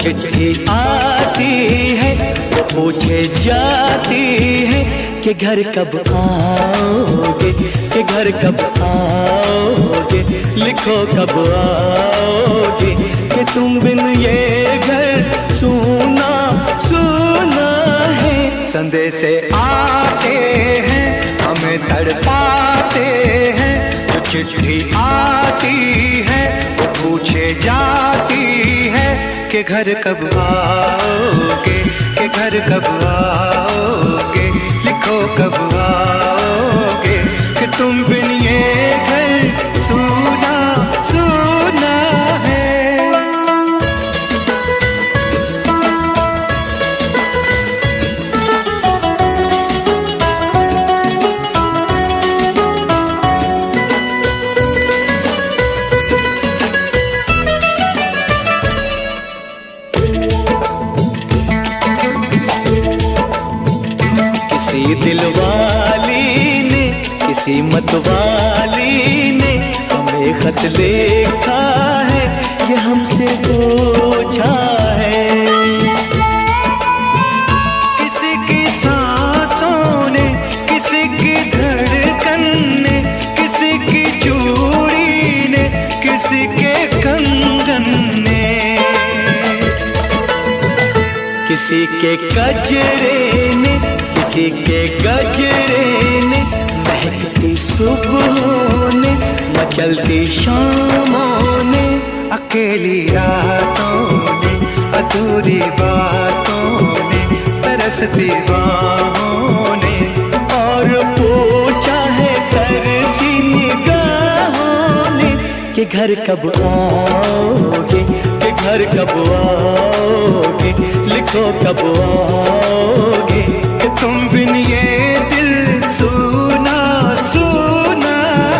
चिट्ठी आती है वो पूछे जाती है कि घर कब आओगे, कि घर कब आओगे, लिखो कब आओगे, कि तुम बिन ये घर सूना सूना है। संदेश आते हैं हमें तड़पाते हैं, जो चिट्ठी आती है वो पूछे जाती है कि घर कब आओगे, कि घर कब आओगे, लिखो कब आओगे, कि तुम बिन ये घर सूना सूना है। किसी दिलवाली ने, किसी मतवाली ने हमें खत लिखा है, ये हमसे पूछा है। किसी की सांसों ने, किसी की धड़कन ने, किसी की चूड़ी ने, किसी के कंगन ने, किसी के गजरे ने, किसी के गजरे ने, महकती सुबहों ने, मचलती शामों ने, अकेली रातों ने, अधूरी बातों ने, तरसती बाहों ने, और पूछा है तरसी निगाहों ने कि घर कब आओगे, कि घर कब आओगे, लिखो कब आओगे, कि तुम बिन ये दिल सूना सूना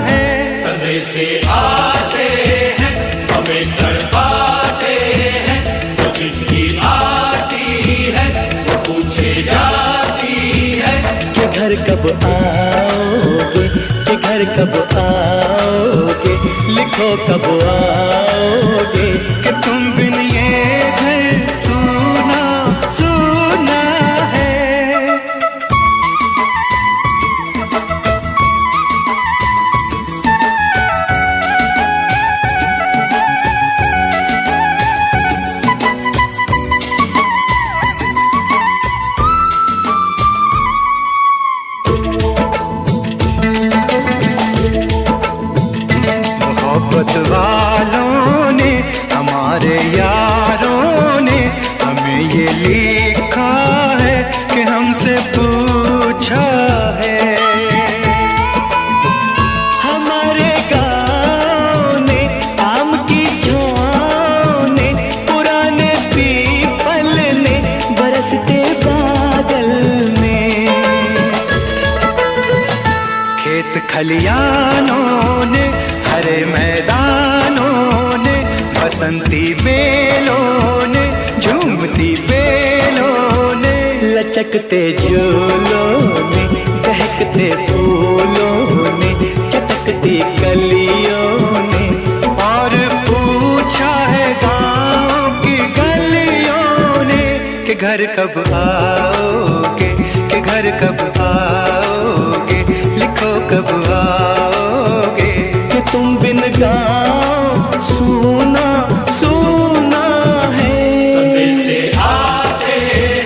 है। संदेश आते हैं हमें तड़पाते हैं, जो चिट्ठी आती है वो पूछे जाती है कि घर कब आओगे, कि घर कब आओगे, लिखो कब आओगे, कि तुम बिन ये घर सूना सूना है। मोहब्बत वालों ने, हमारे यारों ने हमें ये लिखा है कि हमसे पूछा है। हमारे गाँव ने, आम की छाँव ने, पुराने पीपल ने, बरसते बादल ने, खेत खलियानों ने, हरे मैदानों ने, बसंती बेलों ने, झूमती बेलों ने, लचकते झूलों ने, बहकते फूलों ने, चटकती कलियों ने, और पूछा है गाँव की गलियों ने कि घर कब आओगे, कि घर कब आओगे, लिखो कब आओगे, कि तुम बिन गाँव सूना सूना है। संदेश आते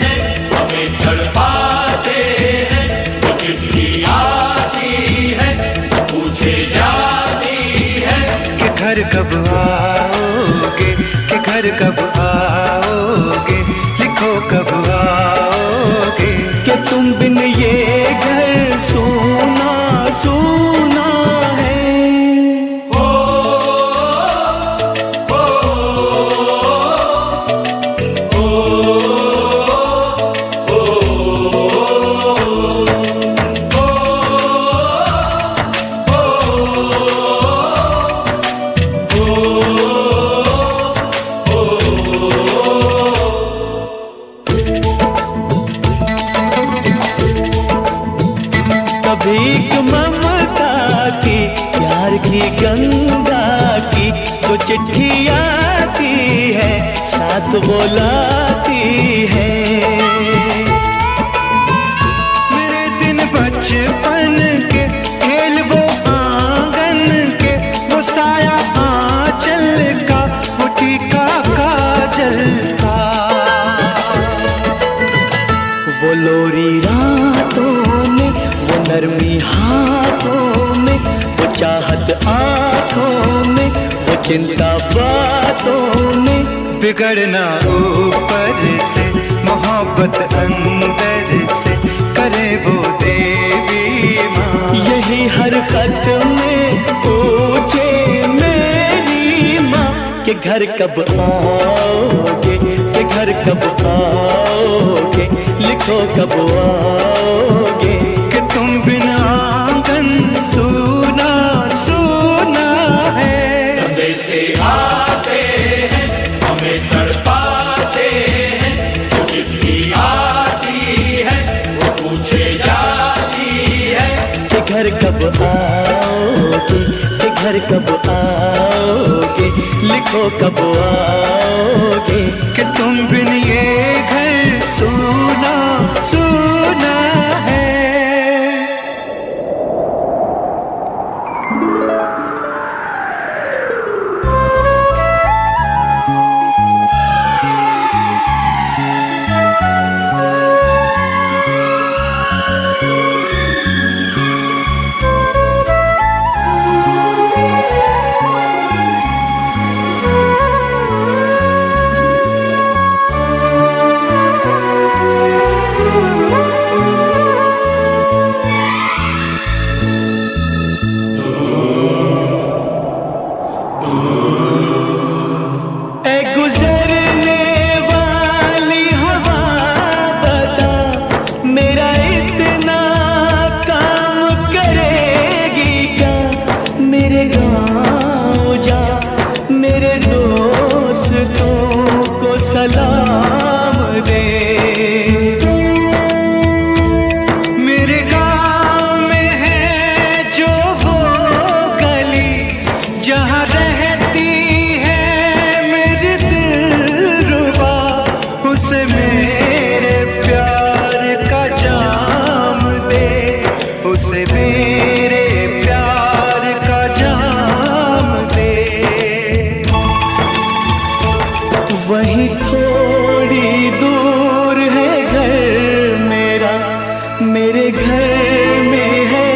हैं हमें तड़पाते हैं, जो चिट्ठी आती है पूछे जाती है कि घर कब आओगे, कि घर कब आओगे, लिखो कब आओगे, कि तुम बिन ये घर सूना सूना है। भीख ममता की, प्यार की गंगा की, जो चिट्ठी आती है साथ हाथ वो लाती है। मेरे दिन बचपन के खेल वो आंगन के, वो साया आंचल का, वो टीका काजल का, वो लोरी रातों में, वो नरमी हाथों में, वो चाहत आंखों में, वो चिंता बातों में, बिगड़ना ऊपर से, मोहब्बत अंदर से, करे वो देवी माँ। यही हर खत में पूछे मेरी माँ कि घर कब आओगे, कि घर कब आओगे, लिखो कब आओगे, कि तुम बिना आंगन सूना सूना है। संदेश आते हैं हमें तड़पाते हैं, वो चिट्ठी आती है वो पूछे जाती है कि घर कब आओगे, कि घर कब आओगे, लिखो कब आओगे, कि तुम बिन ये घर सूना सूना है। सलाम दे, मेरे गाँव में है जो वो गली, जहाँ रहती है मेरी दिलरुबा, उसे मेरे प्यार का जाम दे, उसे मेरे प्यार का जाम दे। वहीं थोड़ी दूर है घर मेरा, मेरे घर में है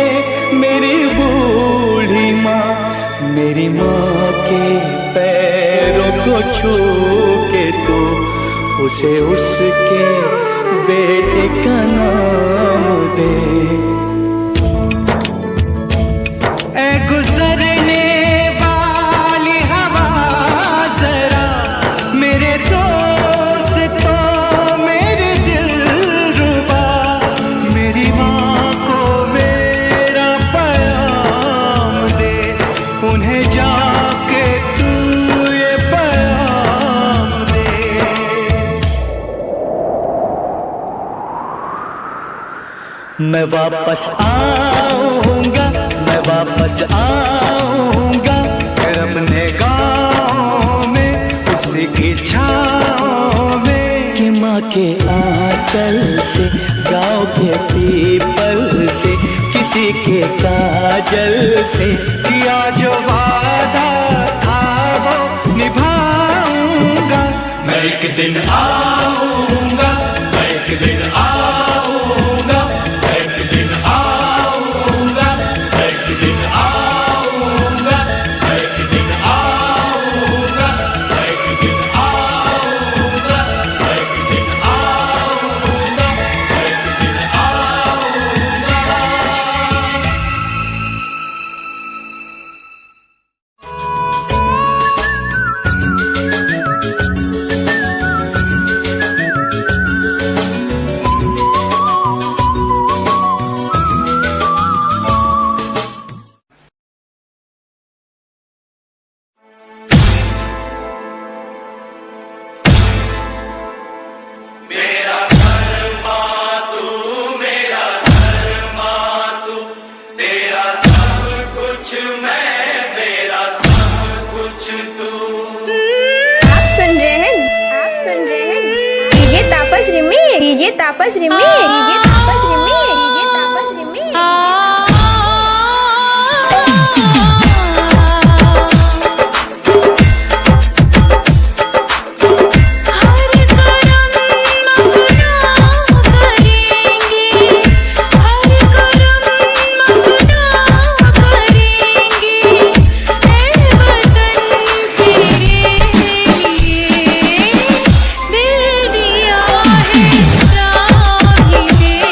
मेरी बूढ़ी माँ, मेरी माँ के पैरों को छू के तो उसे उसके बेटे का नाम दे। ऐ गुजरने वाली हवा जरा, मेरे दोस्तों मेरे दिलरुबा, मेरी माँ को मेरा पैगाम दे, उन्हें जाके तू ये पैगाम दे। मैं वापस आऊंगा, मैं वापस आऊंगा, फिर अपने गाँव में उसी की छाँव में, कि माँ के आंचल से, गाँव के पीपल से, किसी के काजल से, किया जो वादा था वो निभाऊंगा। मैं एक दिन आऊंगा, मैं एक दिन आऊंगा, मैं एक दिन आऊंगा, मैं एक दिन आऊंगा, मैं एक दिन आऊंगा, मैं एक दिन आऊंगा, मैं एक दिन आऊंगा, मैं एक दिन आऊंगा। डीजे तापस रिमी, डीजे तापस रिमी, डीजे तापस रिमी। दिल दिया है चाहिए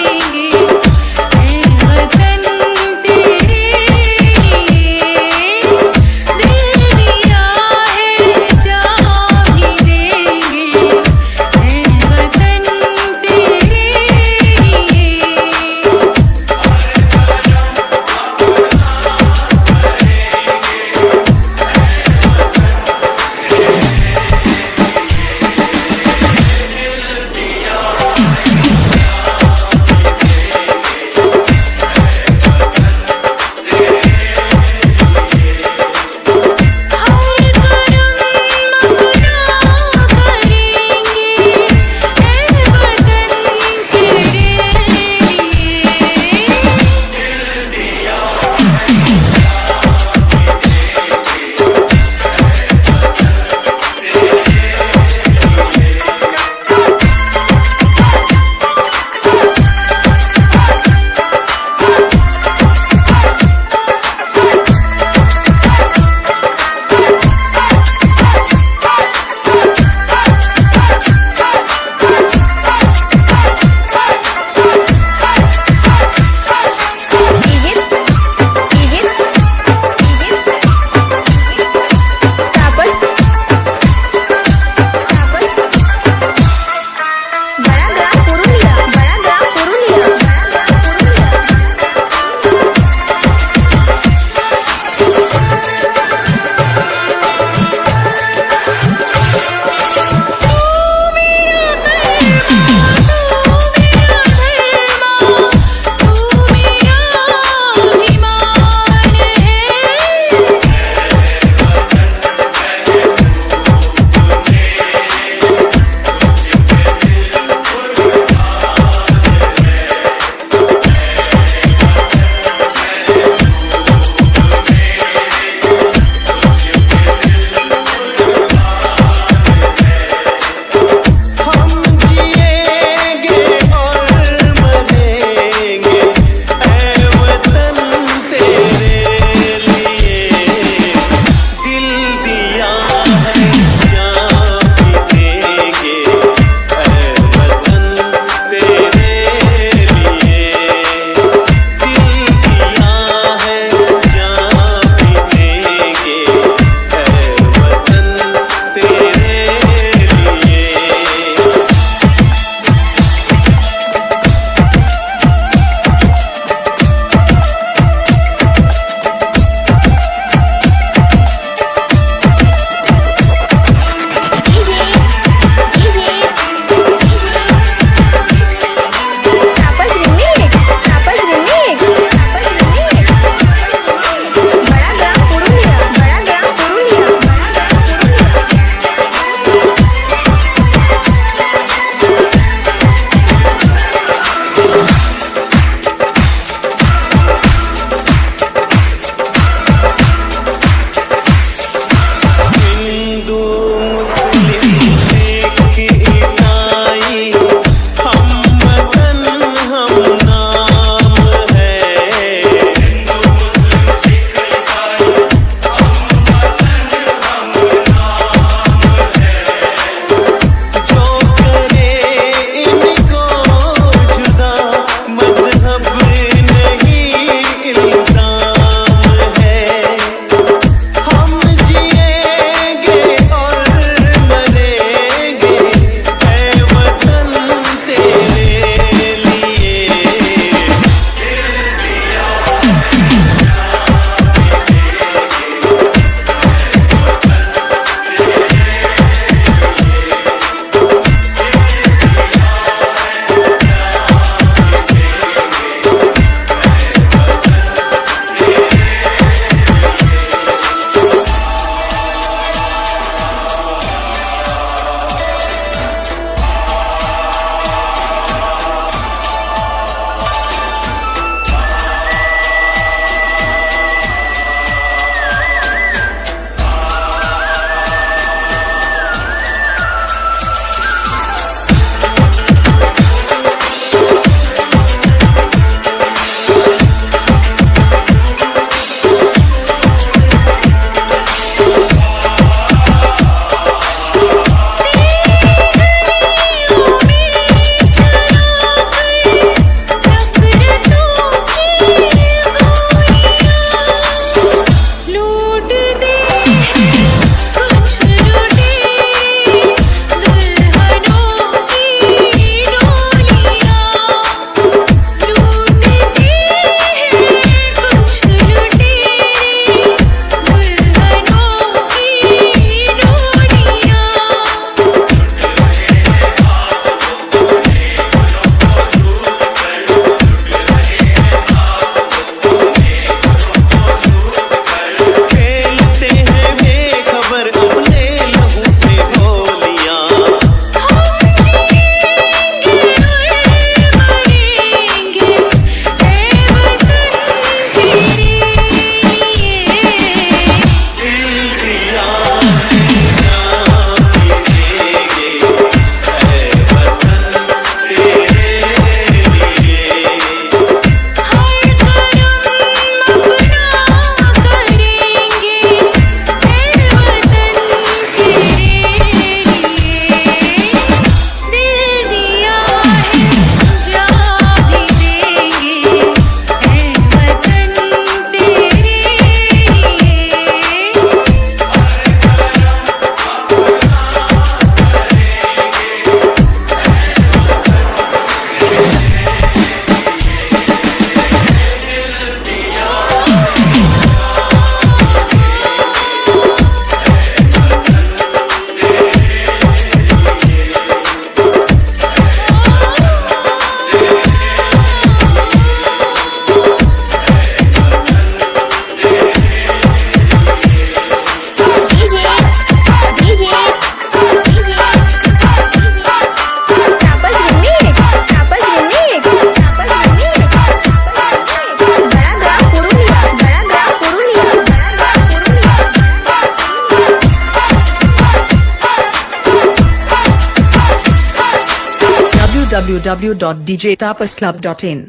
www.djtapasclub.in.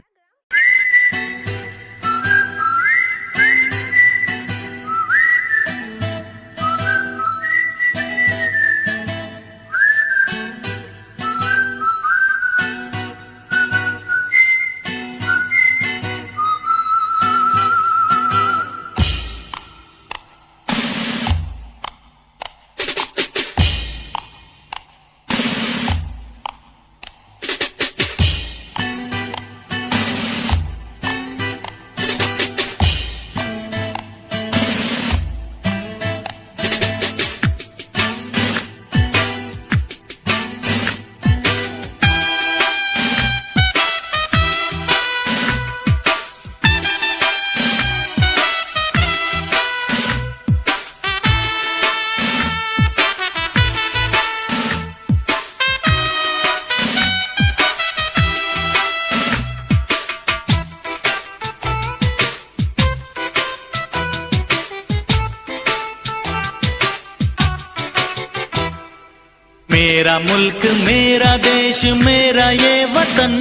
मेरा मुल्क मेरा देश मेरा ये वतन,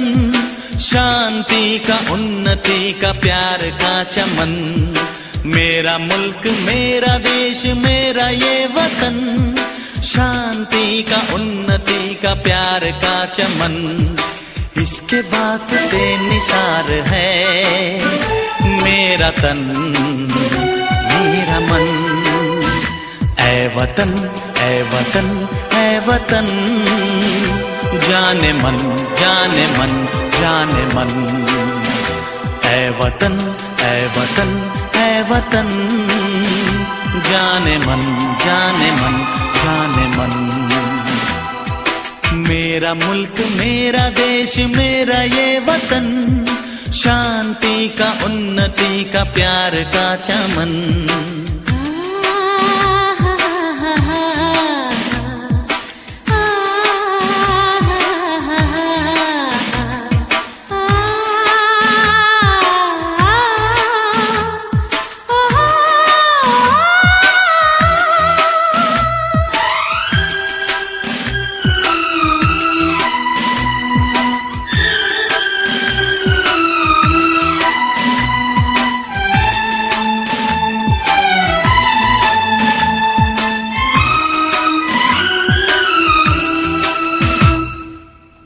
शांति का उन्नति का प्यार का चमन। मेरा मुल्क मेरा देश मेरा ये वतन, शांति का उन्नति का प्यार का चमन। इसके वास्ते निसार है मेरा तन मेरा मन। ऐ वतन ऐ वतन ऐ वतन, जाने मन जाने मन जाने मन। ऐ वतन ऐ वतन ऐ वतन, जाने मन जाने मन जाने मन। मेरा मुल्क मेरा देश मेरा ये वतन, शांति का उन्नति का प्यार का चमन।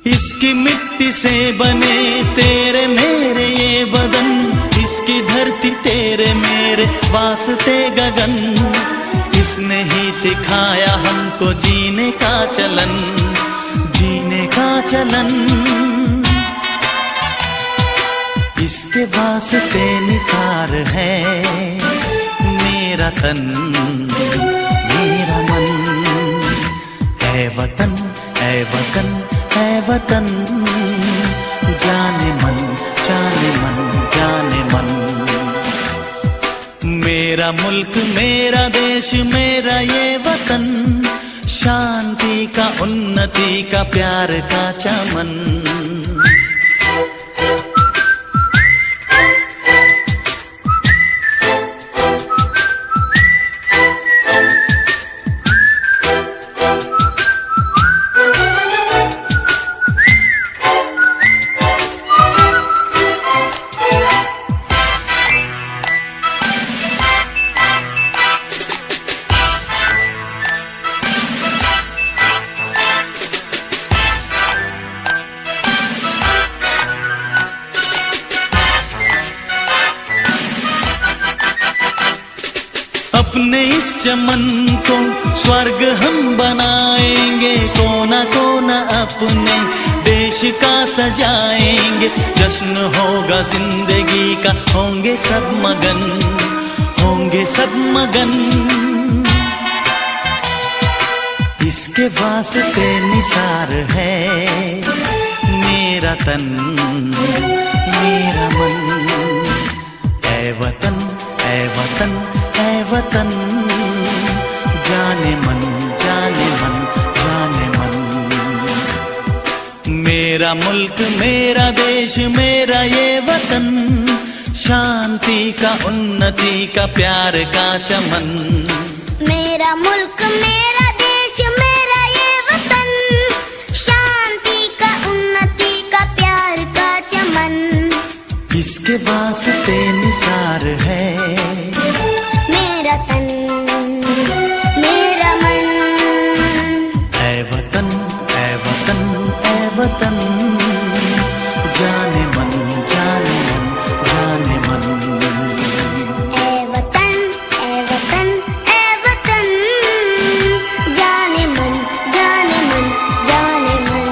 इसकी मिट्टी से बने तेरे मेरे ये बदन, इसकी धरती तेरे मेरे वास्ते गगन। इसने ही सिखाया हमको जीने का चलन जीने का चलन। इसके वास्ते निसार है मेरा तन मेरा मन। ऐ वतन ऐ वतन ऐ वतन, जाने मन जाने मन जाने मन। मेरा मुल्क मेरा देश मेरा ये वतन, शांति का उन्नति का प्यार का चमन। अपने इस चमन को स्वर्ग हम बनाएंगे, कोना कोना अपने देश का सजाएंगे। जश्न होगा जिंदगी का, होंगे सब मगन होंगे सब मगन। इसके वास्ते निसार है मेरा तन मेरा मन। ऐ वतन ऐ वतन ऐ वतन, जाने मन जाने मन जाने मन। मेरा मुल्क मेरा देश मेरा ये वतन, शांति का उन्नति का प्यार का चमन। मेरा मुल्क मेरा देश मेरा ये वतन, शांति का उन्नति किसके वास्ते निसार है मेरा तन मेरा मन। ऐ वतन ऐ वतन ऐ वतन, जाने मन जाने मन जाने मन। ऐ वतन ऐ वतन ऐ वतन, जाने मन जाने मन जाने मन।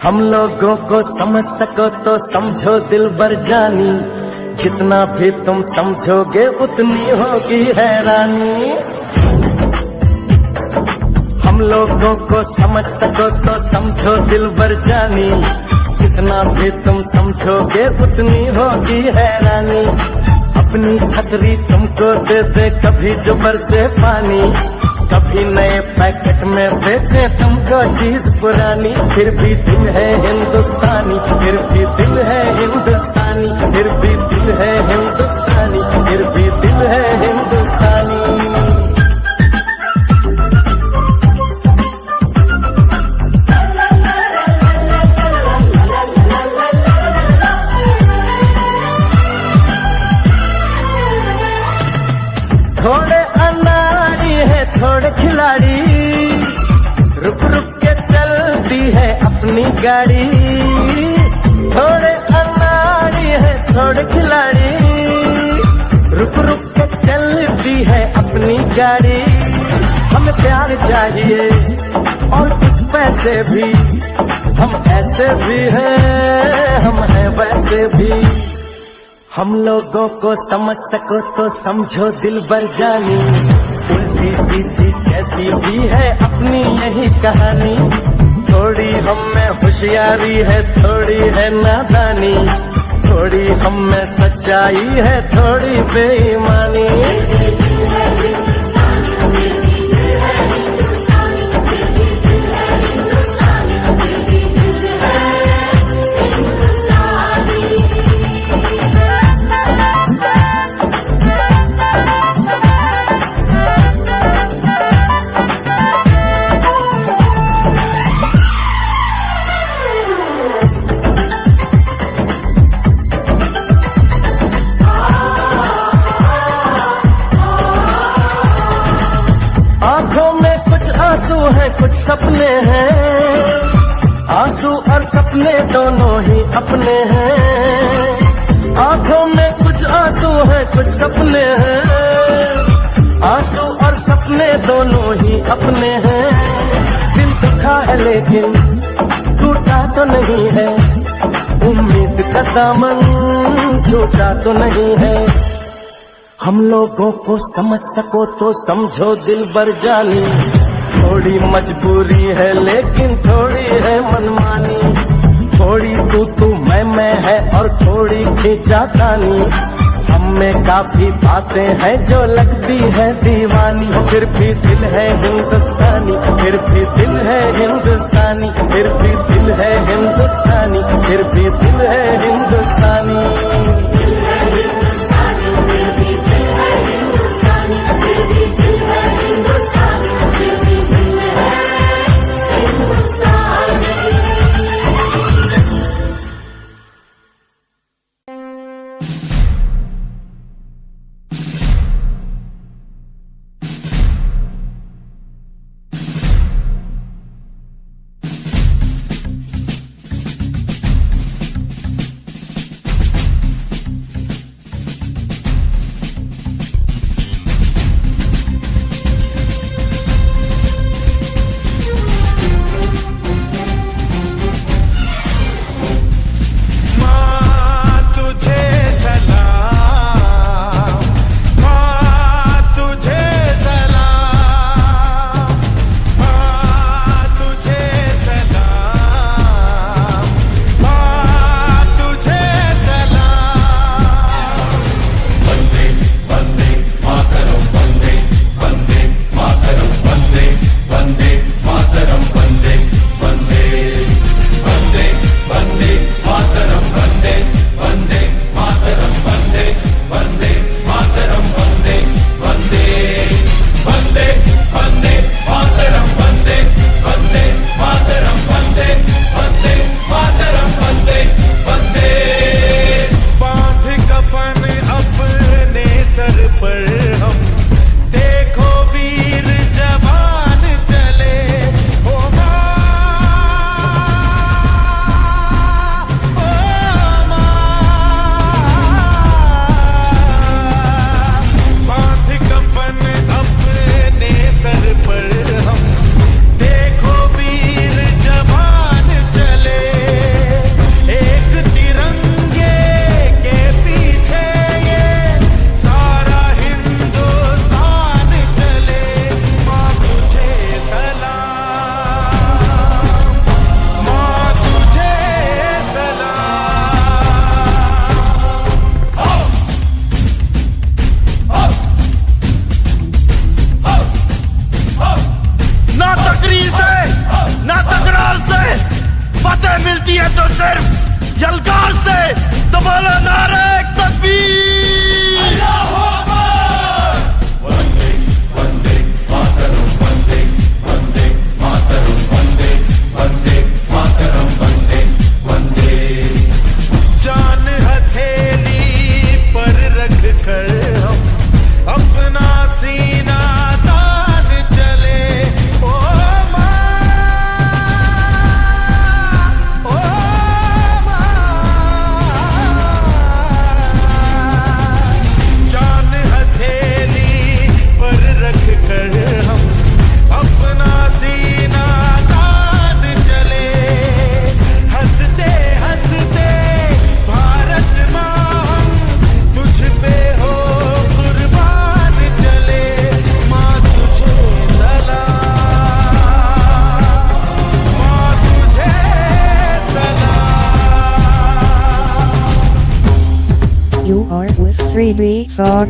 हम लोगों को समझ सको तो समझो दिलबर जानी, जितना भी तुम समझोगे उतनी होगी हैरानी। हम लोगों को समझ सको तो समझो दिलबर जानी, जितना भी तुम समझोगे उतनी होगी हैरानी। अपनी छतरी तुमको दे दे कभी जो बरसे पानी, कभी नए पैकेट में बेचे तुमको चीज पुरानी। फिर भी दिल है हिंदुस्तानी, फिर भी दिल है हिंदुस्तानी, फिर भी दिल है हिंदुस्तानी, फिर भी दिल है हिंदुस्तानी। थोड़े अनाड़ी है थोड़े खिलाड़ी, रुक रुक के चलती है अपनी गाड़ी। थोड़े अनाड़ी है थोड़े खिलाड़ी, रुक रुक के चलती है अपनी गाड़ी। हमें प्यार चाहिए और कुछ पैसे भी, हम ऐसे भी हैं हम हैं वैसे भी। हम लोगों को समझ सको तो समझो दिलबर जानी, उल्टी सीधी जैसी भी है अपनी यही कहानी। थोड़ी हम में होशियारी है थोड़ी है नादानी, थोड़ी हम में सच्चाई है थोड़ी बेईमानी। आंसू हैं कुछ सपने हैं, आंसू और सपने दोनों ही अपने हैं। आंखों में कुछ आंसू हैं कुछ सपने हैं, आंसू और सपने दोनों ही अपने हैं। दिल दुखा है लेकिन टूटा तो नहीं है, उम्मीद का दामन छूटा तो नहीं है। हम लोगों को समझ सको तो समझो दिलबर जानी, थोड़ी मजबूरी है लेकिन थोड़ी है मनमानी। थोड़ी तू मैं है और थोड़ी खींचातानी, हम में काफी बातें हैं जो लगती है दीवानी। फिर भी दिल है हिंदुस्तानी, फिर भी दिल है हिंदुस्तानी, फिर भी दिल है हिंदुस्तानी, फिर भी दिल है हिंदुस्तानी। 3D song.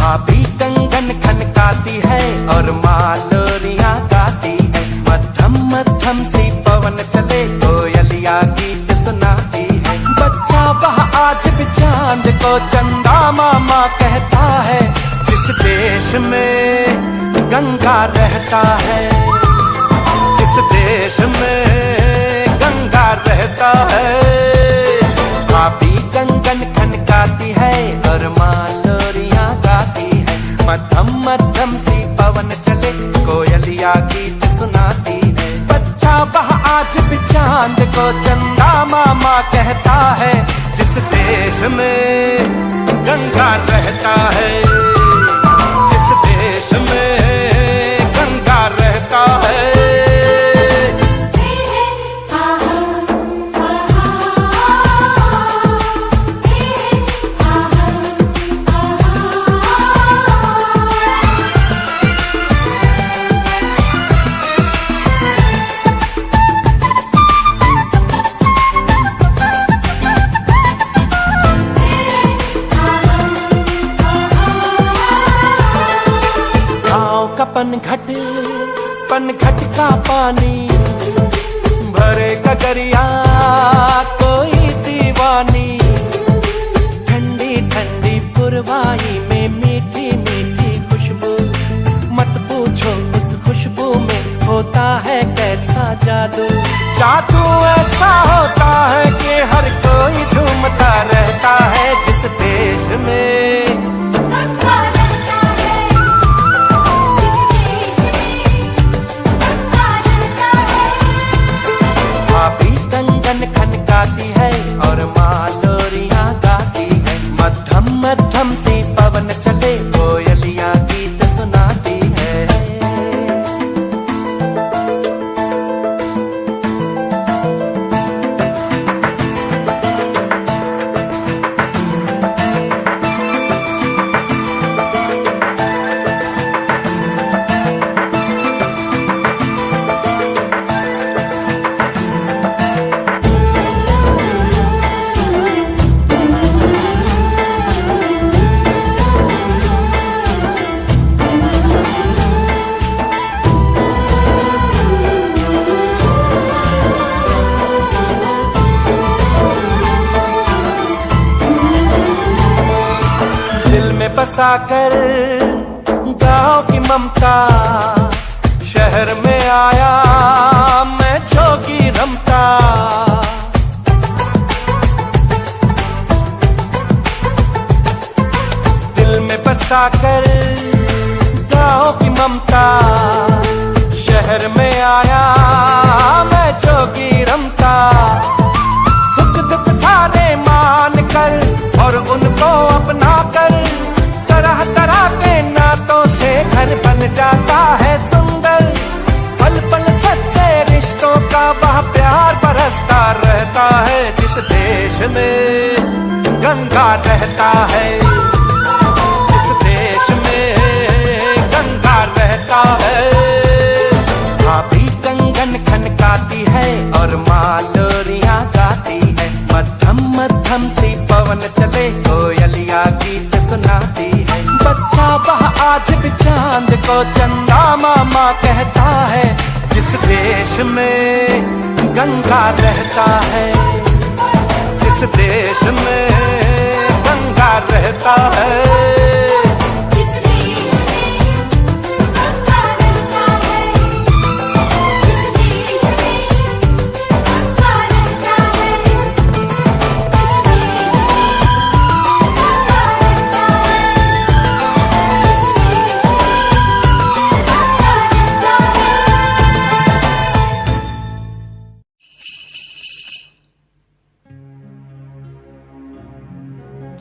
भाभी कंगन खनकाती है और मालोरियां गाती है। मध्यम मध्यम सी पवन चले कोयलिया गीत सुनाती है। बच्चा वह आज भी चांद को चंदा मामा कहता है। जिस देश में गंगा रहता है, जिस देश में गंगा रहता है। भाभी कंगन खनकाती है और मालोरियां गाती है। मध्यम मध्यम सी पवन चले कोयलिया गीत सुनाती है। बच्चा वह आज भी चांद को चंदा मामा कहता है। जिस देश में गंगा रहता है, जिस देश में गंगा रहता है। पनघट का पानी भरे गगरिया कोई दीवानी। ठंडी ठंडी पुरवाई में मीठी मीठी खुशबू, मत पूछो उस खुशबू में होता है कैसा जादू। जादू ऐसा होता है कि हर कोई झूमता रहता है जिस देश में भाभी कंगन खनकाती है और माँ लोरियां गाती है। मध्यम मध्यम सी पवन चले कोयलियां गीत सुनाती है। बसाकर गाँव की ममता शहर में आया मैं जोगी रमता। दिल में बसाकर गाँव की ममता शहर में आया मैं जोगी रमता। सुख दुख सारे मान कर और उनको अपना कर तरह तरह के नातों से घर बन जाता है सुंदर। पल पल सच्चे रिश्तों का वह प्यार बरसता रहता है जिस देश में गंगा रहता है। जिस देश में गंगा रहता है। भाभी कंगन खनकाती है और माँ लोरियां गाती है। मध्यम मध्यम सी पवन चले कोयलियां गीत सुनाती है। बच्चा वह आज भी चांद को चंदा मामा कहता है जिस देश में गंगा रहता है। जिस देश में गंगा रहता है।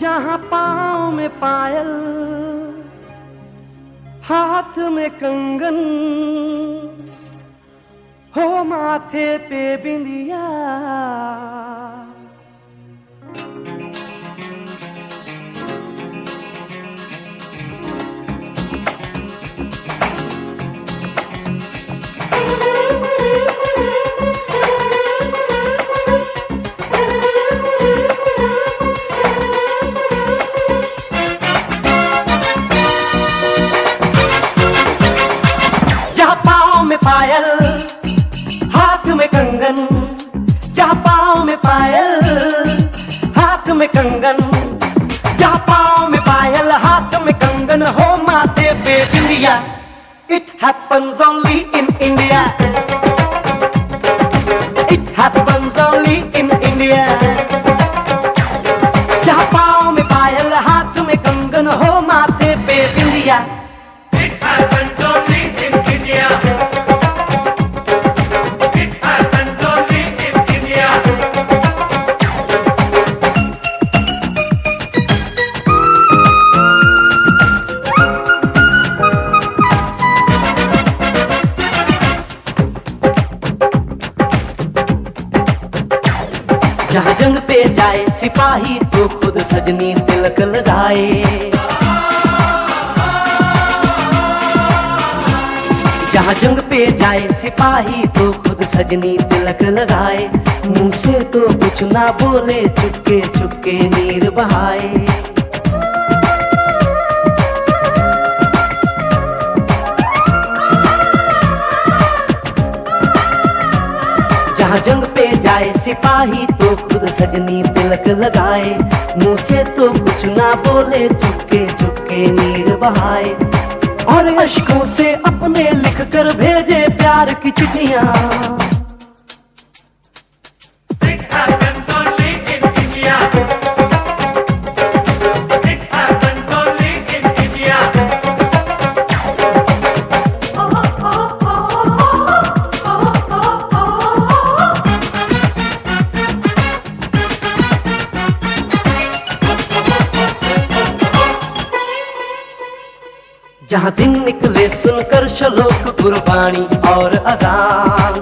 जहाँ पाँव में पायल हाथ में कंगन हो माथे पे बिंदिया। पायल हाथ में कंगन, जहाँ पाँव में पायल हाथ में कंगन, जहाँ पाँव में पायल हाथ में कंगन हो माथे पे बिंदिया। It happens only in India. It happens only in India. जहाँ पाँव में पायल हाथ में कंगन हो माथे पे बिंदिया। It happens only in India. जहाँ जंग पे जाए सिपाही तो खुद सजनी तिलक लगाए। जहाँ जंग पे जाए सिपाही तो खुद सजनी तिलक लगाए। मुंह से तो कुछ ना बोले चुपके चुपके नीर बहाए। जंग पे जाए सिपाही तो खुद सजनी तिलक लगाए, मुंह से तो कुछ ना बोले, चुपके चुपके नीर बहाए, और अश्कों से अपने लिख कर भेजे प्यार की चिट्ठियां। It happens only in India. It happens only in India. जहाँ दिन निकले सुनकर श्लोक गुरबाणी और अजान,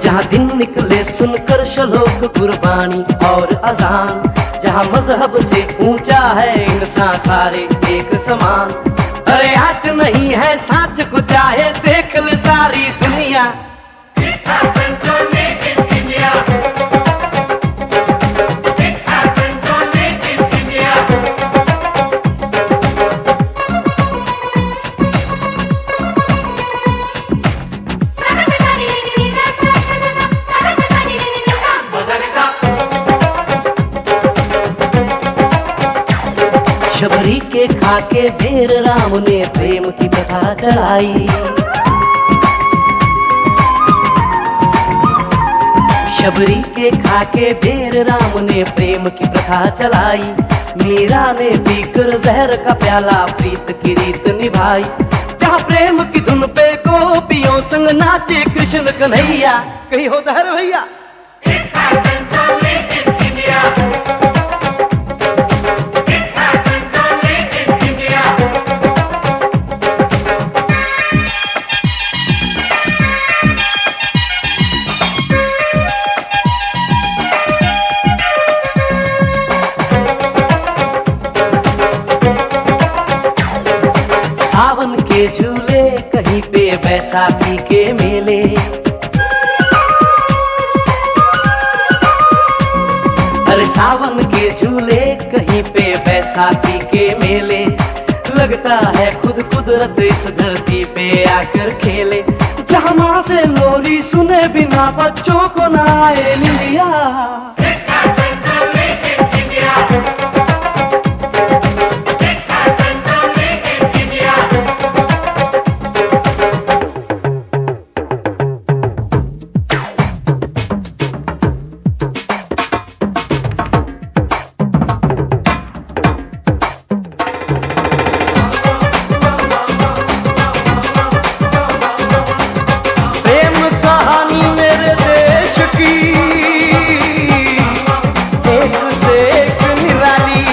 जहाँ दिन निकले सुनकर श्लोक गुरबाणी और अजान, जहाँ मजहब से ऊंचा है इंसान सारे एक समान। अरे आज नहीं है साच को चाहे देख ले सारी दुनिया। It happens only in India. It happens only in India. Shabari के खाके ढेर राम ने प्रेम की कथा चलाई, शबरी के खाके ढेर राम ने प्रेम की प्रथा चलाई, मीरा ने पीकर जहर का प्याला प्रीत की रीत निभाई। जहाँ प्रेम की धुन पे गोपियों संग नाचे कृष्ण कन्हैया, कहीं होता है भैया। It happens only in India. It happens only in India. सावन के झूले कहीं पे बैसाखी के मेले, अरे सावन के झूले कहीं पे बैसाखी के मेले, लगता है खुद कुदरत इस धरती पे आकर खेले। जहाँ माँ से लोरी सुने बिना बच्चों को ना आए लिया। It happens only in India. It happens only in India. प्रेम कहानी मेरे देश की एक से एक निराली,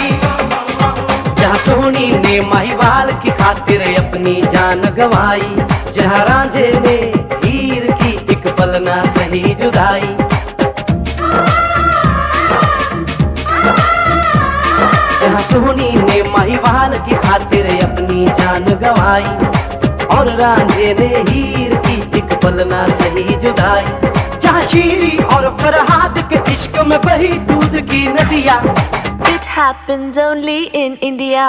जहाँ सोनी ने माहीवाल की खातिर अपनी जान गंवाई, जहाँ रांझे ने हीर की एक पल ना सही जुदाई, जहाँ सोनी ने माहीवाल की खातिर अपनी जान गंवाई, और रांझे ने हीर की एक पल ना सही जुदाई। जहाँ शीरी और फरहाद के इश्क में बही दूध की नदियाँ। It happens only in India.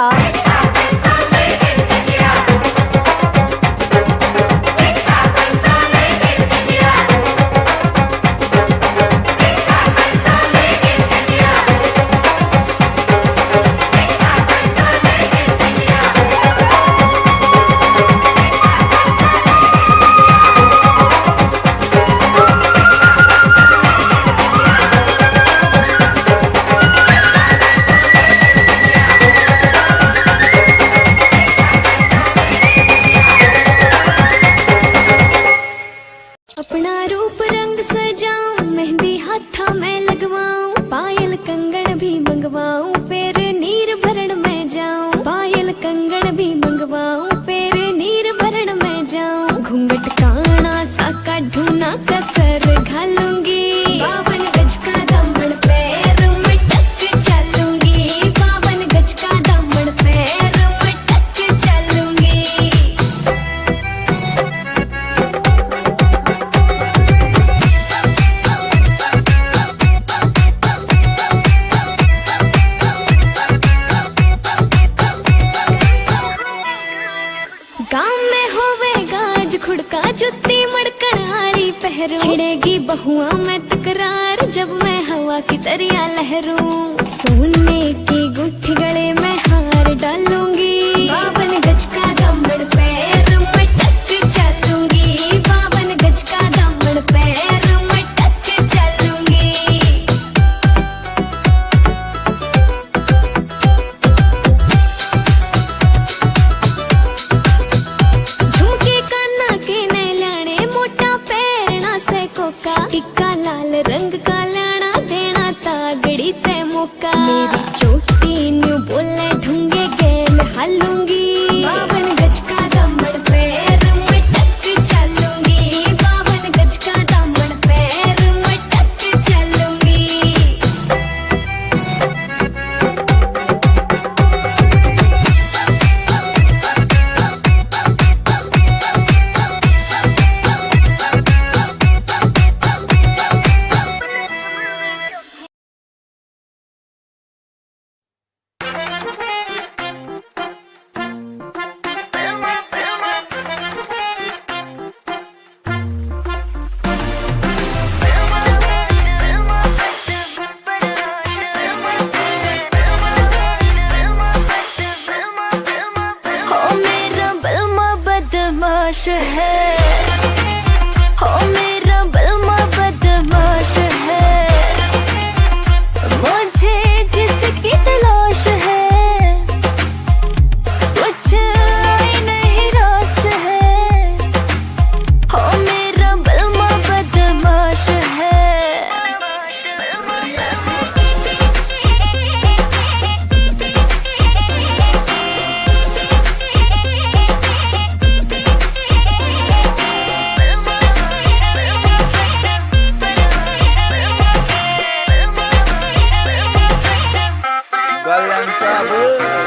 अपना रूप रंग सजाऊं, मेहंदी हाथा में लगवाऊं, पायल कंगन भी मंगवाऊं, फिर नीर भरण में जाऊं, पायल कंगन भी मंगवाऊं, फिर नीर भरण में जाऊं, घूंघट काना सा काढूं कसर घालूंगी, 52 गज का दामन पैर में टक चलूंगी, 52 गज का दामन पैर में टक चलूंगी। पहरूं, छिड़ेगी बहुआ में तकरार जब मैं हवा की दरिया लहरूं। सोने की गुट्ठी गले में हार डालूंगी, 52 गज का दामन पैर में टक चलूंगी, 52 गज का दामन पैर में टक चलूंगी। झुमके काना के ने लाने, मोटा पैरना से कोका, टिक्का लाल रंग का लाना, देना तागड़ी ते मौका। मेरी चोटी न्यू बोले ढूंगे गेल हालूंगी, 52 गज का दामन पैर में टक चलूंगी, 52 गज का दामन पैर में टक चलूंगी। हो मेरा बलमा बदमाश है, हो मेरा बलमा बदमाश है, मुझे जिसकी तलाश है, कुछ आई नहीं रास है। हो मेरा बलमा बदमाश है।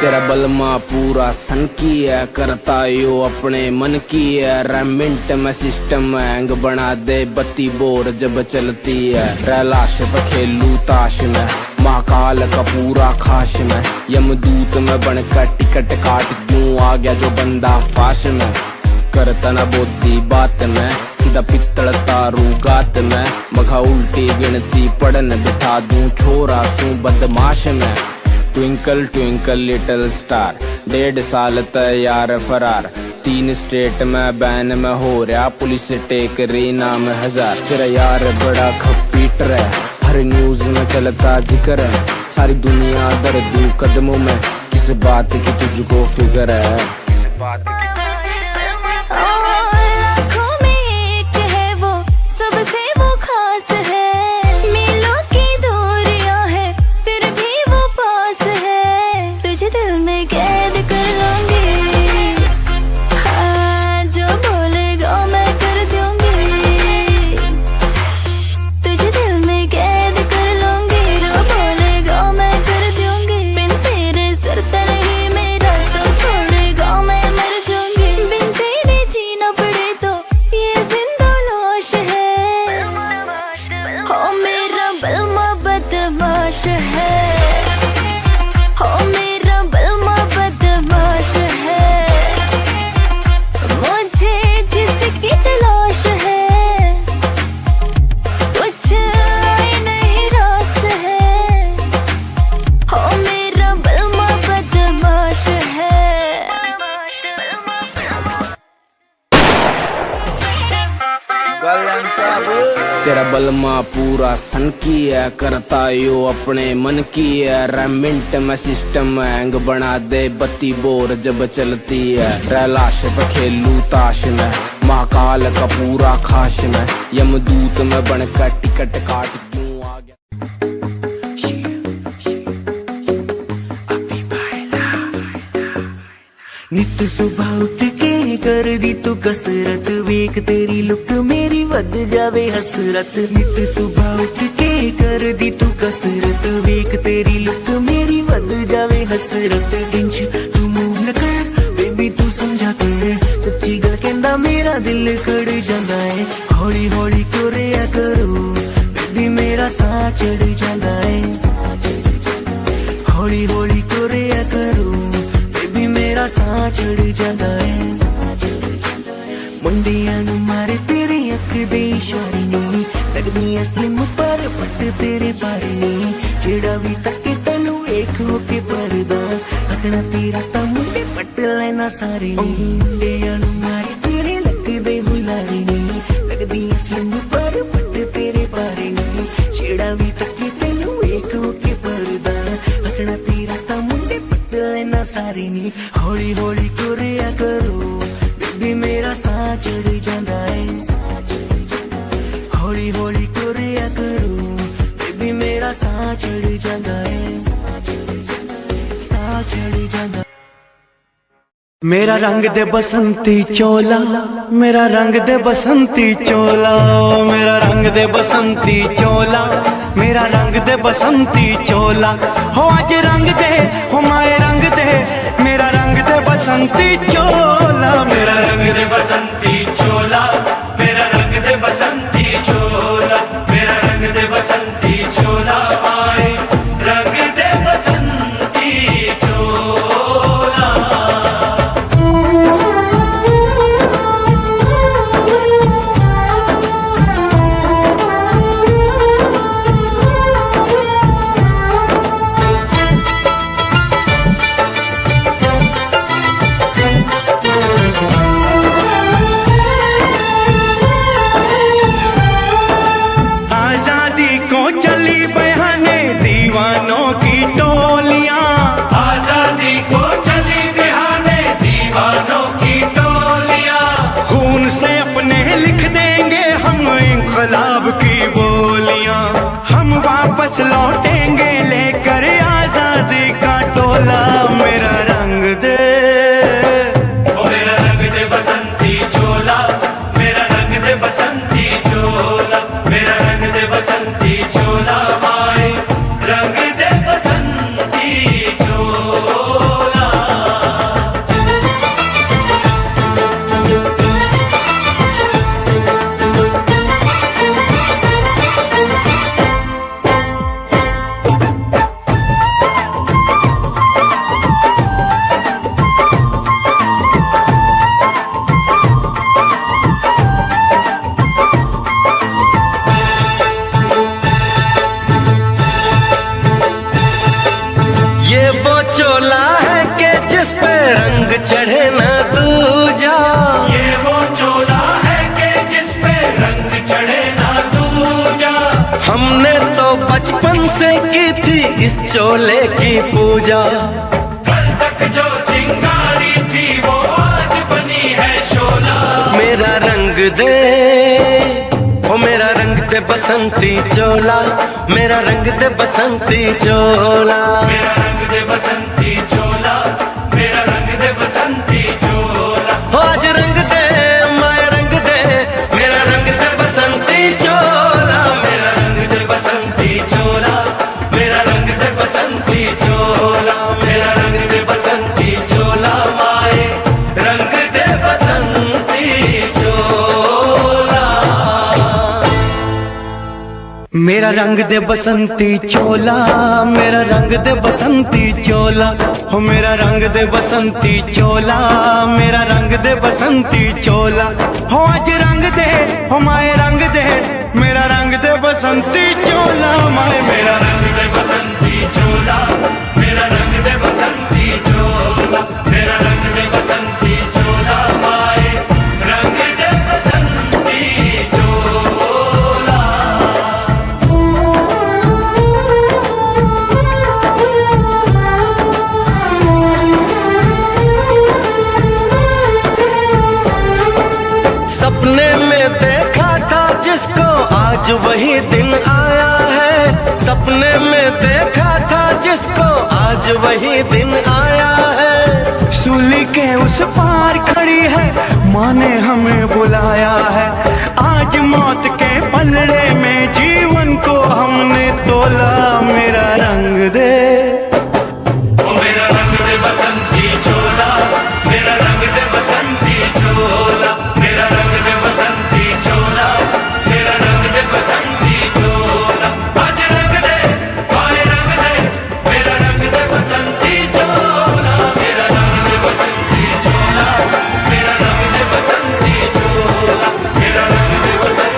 तेरा बलमा पूरा सन की है, करता यो अपने मन की है। रेमिंट में सिस्टम हैंग बना दे, बत्ती बोर जब चलती है। रैलाश पे खेलू ताश में, महाकाल का पूरा खाश में। यमदूत में बनकर टिकट काट क्यों आ गया जो बंदा फाश में। करता न बोती बात में, सीधा पित्तल तारू गात में। मखा उल्टी गिनती पढ़न बिठा दूं, छोरा सू बदमाश में। ट्विंकल ट्विंकल लिटिल स्टार, 1.5 साल तैयार फरार। 3 स्टेट में बैन में हो रहा, पुलिस टेक रही नाम 1000। तेरा यार बड़ा खपीटर है, हर न्यूज में चलता जिक्र है। सारी दुनिया दर्द कदमों में, किस बात की तुझको फिक्र है। किस बात की लाखों में एक है वो, सबसे वो खास है। मीलों की दूरियां है, फिर भी वो पास है। तुझे दिल में कैद कर लूंगी, हाँ जो बोलेगा मैं कर दूंगी। तुझे दिल में कैद कर लूंगी, जो बोलेगा मैं कर दूंगी। बिन तेरे सर नहीं मेरा तो छोड़ेगा मैं मर जाऊंगी। बिन तेरे जीना पड़े तो ये जिंदा लाश है। हो मेरा बलमा बदमाश है, हो मेरा बलमा बदमाश है। मुझे जिसकी तलाश है, कुछ आई नहीं रास है। हो मेरा बलमा बदमाश है। तेरा बलमा पूरा सन की है, करता यो अपने मन की है। रेमिंट में सिस्टम हैंग बना दे, बत्ती बोर जब चलती है। रैलाश पे खेलू ताश में, महाकाल का पूरा खाश में। यमदूत में बनकर टिकट काट क्यों आ गया। नित सुबह उठ के कर दी तू कसरत, वेख तेरी लुक मेरी वध जावे हसरत। नित सुबह उठ के कर दी तू कसरत, वेख तेरी लुक मेरी वध जावे हसरत। इंच तू मूव न कर बेबी तू समझा कर, सच्ची गल कहंदा मेरा दिल खड़ जांदा है। हौली हौली तुरिया करो बेबी मेरा साह चढ़ जांदा है। हौली हौली तुरिया करो बेबी मेरा साह चढ़ जांदा है। मुंडियां नू मारे तेरी अख दे इशारे नहीं लगदी असलिम पर पट तेरे बारे नहीं जेड़ा भी तके तैनू वेख हो के परदा हसना तेरा तां मुंडे पट लेना सारे नहीं मुंडियां नू मारे तेरे लगदे हुलारे नहीं लगदी असलिम पर पट तेरे बारे नहीं जेड़ा भी तके तैनू वेख हो के परदा हसना तेरा तां मुंडे पट लेना सारे नहीं हौली हौली तुरिया करो बेबी मेरा साह चढ़ जांदा है हौली हौली तुरिया करो बेबी मेरा साह चढ़ जांदा है साह चढ़ जांदा मेरा रंग दे बसंती चोला मेरा रंग दे बसंती चोला मेरा रंग दे बसंती चोला मेरा रंग दे बसंती चोला हो आज रंग दे हो माए रंग दे मेरा रंग दे बसंती चोला मेरा रंग दे बसंती चोला मेरा रंग दे बसंती चोला मेरा रंग दे बसंती चोला आए रंग दे बसंती चोला। आजादी को चली बहाने दीवानों की टोलियां आजादी को चली बहाने दीवानों की टोलियां खून से अपने लिख देंगे हम इंकलाब की बोलियां हम वापस लौटेंगे लेकर आजादी का टोला मेरा रंग दे ओ मेरा रंग दे बसंती चोला मेरा रंग दे बसंती चोला मेरा रंग दे बसंती चोला माए रंग दे बसंती चोला। ये वो चोला है कि जिस पे रंग चढ़े ना दूजा ये वो चोला है कि जिस पे रंग चढ़े ना दूजा हमने तो बचपन से की थी इस चोले की पूजा कल तक जो चिंगारी थी वो आज बनी है शोला मेरा रंग दे ओ मेरा रंग दे बसंती चोला मेरा रंग दे बसंती चोला मेरा रंग दे बसंती चोला मेरा रंग दे बसंती चोला हो आज रंग दे माया रंग दे मेरा रंग दे बसंती चोला मेरा रंग दे बसंती चोला मेरा रंग दे बसंती चोला मेरा रंग दे बसंती चोला माए रंग दे बसंती चोला। मेरा रंग दे बसंती चोला मेरा रंग दे बसंती चोला हो मेरा रंग दे बसंती चोला मेरा रंग दे बसंती चोला हो आज रंग दे हो माए रंग दे मेरा रंग दे बसंती चोला माए मेरा रंग दे बसंती चोला मेरा रंग दे बसंती चोला मेरा रंग दे बसंती चोला माए रंग दे बसंती चोला। सपने में देखा था जिसको आज वही दिन आया है सपने में देखा था जिसको आज वही दिन आया है सूली के उस पार खड़ी है माँ ने हमें बुलाया है आज मौत के पलड़े में जीवन को हमने तोला मेरा रंग दे ओ मेरा रंग दे बसंती चोला मेरा रंग दे बसंती चोला मेरा रंग दे बसंती चोला मेरा रंग दे बसंती चोला आज रंग दे माए रंग दे मेरा रंग दे बसंती चोला मेरा रंग दे बसंती चोला मेरा रंग दे बसंती चोला मेरा रंग दे बसंती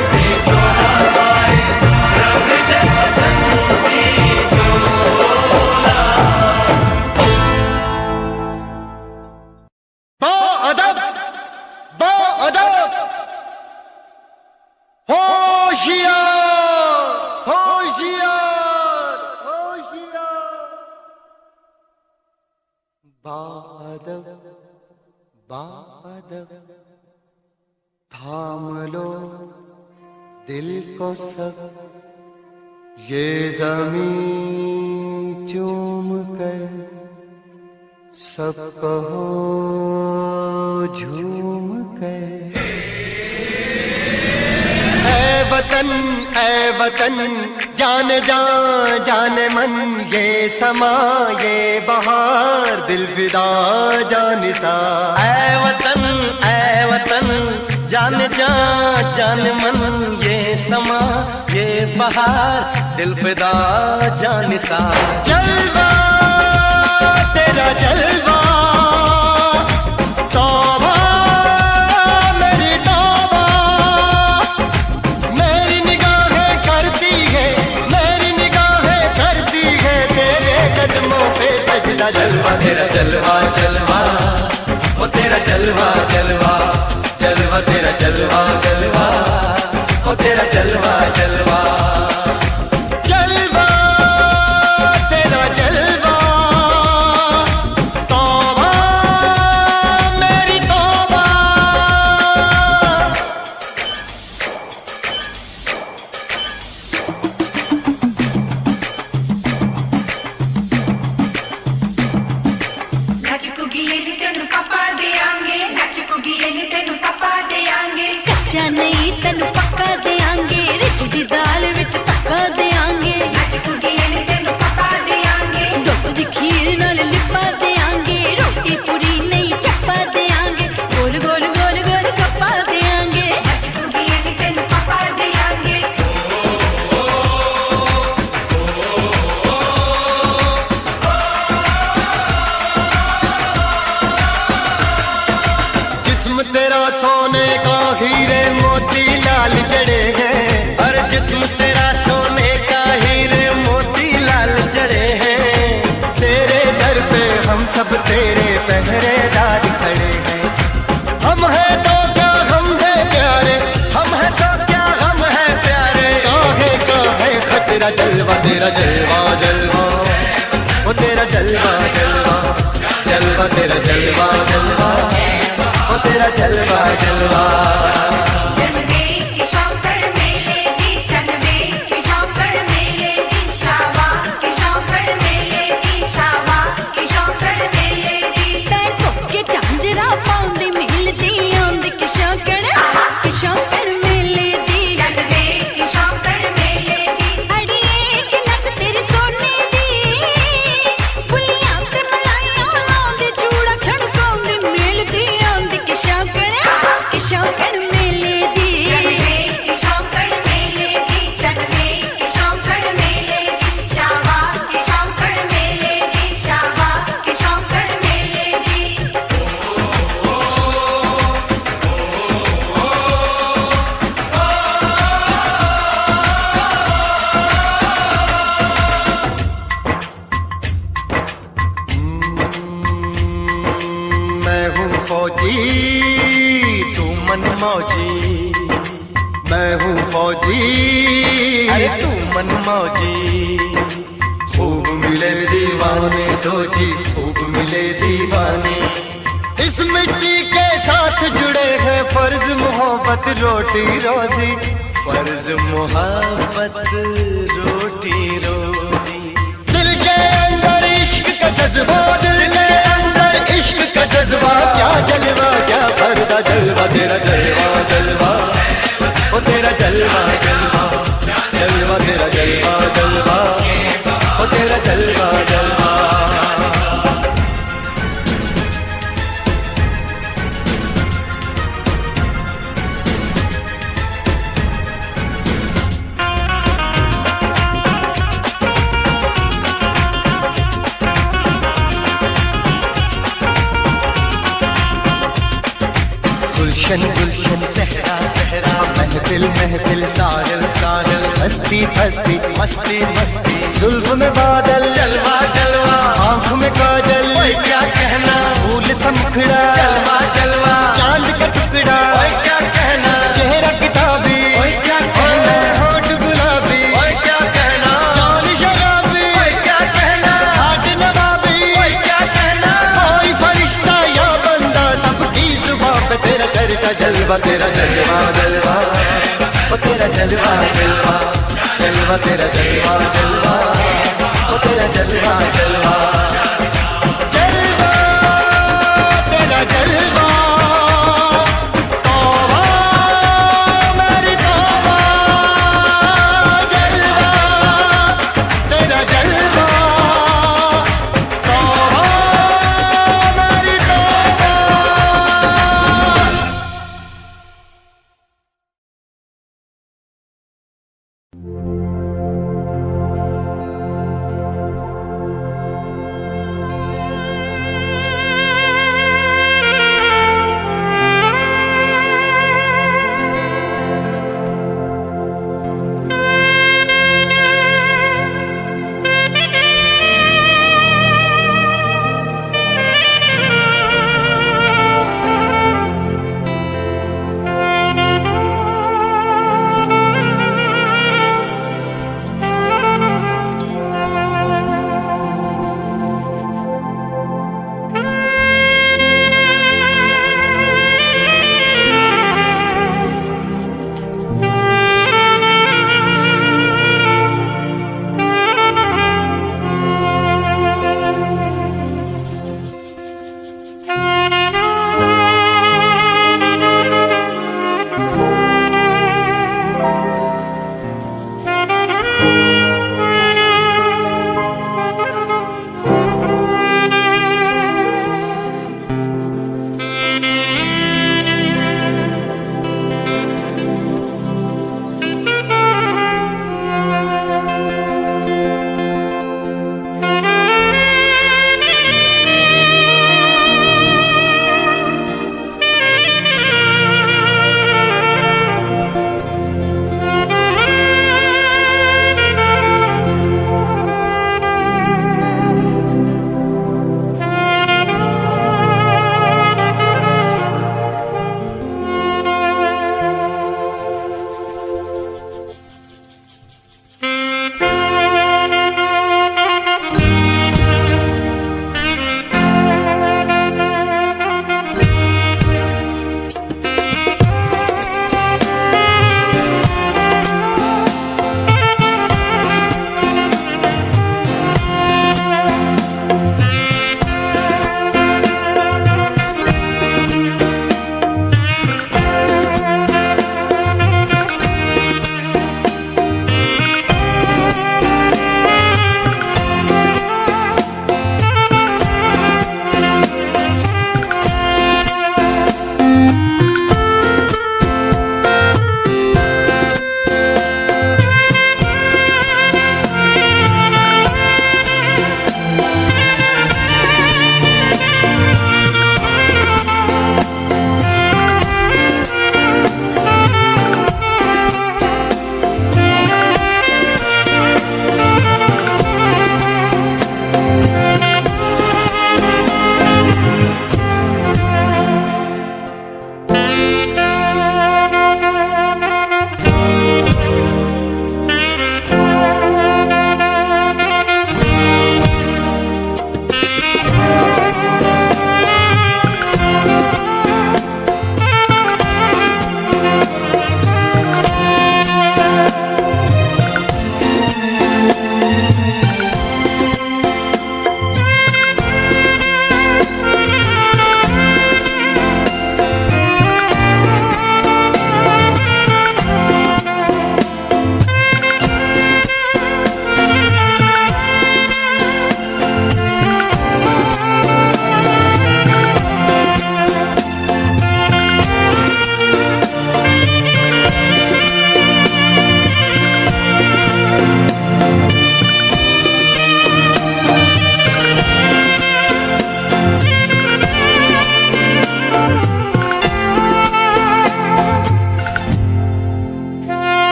दिल को सब ये ज़मीं चूम कर सब कहो झूम कर। ऐ वतन जान जान मन ये समा ये बहार दिल फिदा जानिसा। ऐ वतन जान जान मन ये समा ये बहार दिल फिदा जानिसा। जलवा तेरा जलवा तौबा मेरी तौबा, मेरी निगाहें करती है तेरे कदमों पे सजदा। जलवा तेरा जलवा जलवा वो तेरा जलवा जलवा जलवा तेरा जलवा जलवा वो तेरा जलवा जलवा। जलवा तेरा जलवा तौबा मेरी तौबा। कच्चा नहीं तेनू पक्का देंगे, रिच दी दाल विच पक्का देंगे। दुध दी खीर नाल लिपा देंगे, रोटी पूरी नहीं चप्पा देंगे। गोल गोल गोल गोल कप्पा देंगे। जिस्म तेरा सोने का हीरे मोती लाल जड़े हैं। और जिस्म तेरा सोने का हीरे मोती लाल जड़े हैं। तेरे दर पे हम सब तेरे पहरेदार खड़े हैं। हम हैं तो क्या हम हैं प्यारे, हम है तो क्या हम है प्यारे। काहे खतरा। जलवा तेरा जलवा जलवा वो तेरा जलवा जलवा जलवा तेरा जलवा जलवा वो तेरा जलवा जलवा। फौजी तू मन मौजी, मैं हूँ फौजी अरे तू मन मौजी। खूब मिले दीवाने दो जी, खूब मिले दीवाने। इस मिट्टी के साथ जुड़े हैं फर्ज मोहब्बत रोटी रोजी। फर्ज मोहब्बत रोटी रोजी। दिल के अंदर इश्क का जज्बा, दिल के अंदर इश्क का जज्बा। क्या जलवा क्या पर्दा, जलवा तेरा जलवा जलवा ओ तेरा जलवा जलवा जलवा तेरा जलवा जलवा ओ तेरा जलवा जलवा। गुलशन गुलशन सहरा सहरा, महफिल महफिल साहिल साहिल, हस्ती हस्ती मस्ती मस्ती। जुल्फ में बादल जलवा जलवा, आँख में काजल, ओए क्या कहना, फूल समखड़ा जलवा जलवा, चांद का टुकड़ा, ओए क्या कहना, चेहरा किताबी, ओए क्या कहना, होठ गुलाबी, ओए क्या कहना, चाल शराबी, ओए क्या कहना, हाथ नवाबी, ओए क्या कहना। कोई फरिश्ता या बंदा, सबकी जुबान पे तेरा चर्चा। जलवा तेरा जलवा जलवा ओ तेरा जलवा जलवा जलवा तेरा जलवा जलवा ओ तेरा जलवा जलवा जलवा तेरा जलवा तौबा मेरी तौबा जलवा तेरा जलवा तौबा मेरी तौबा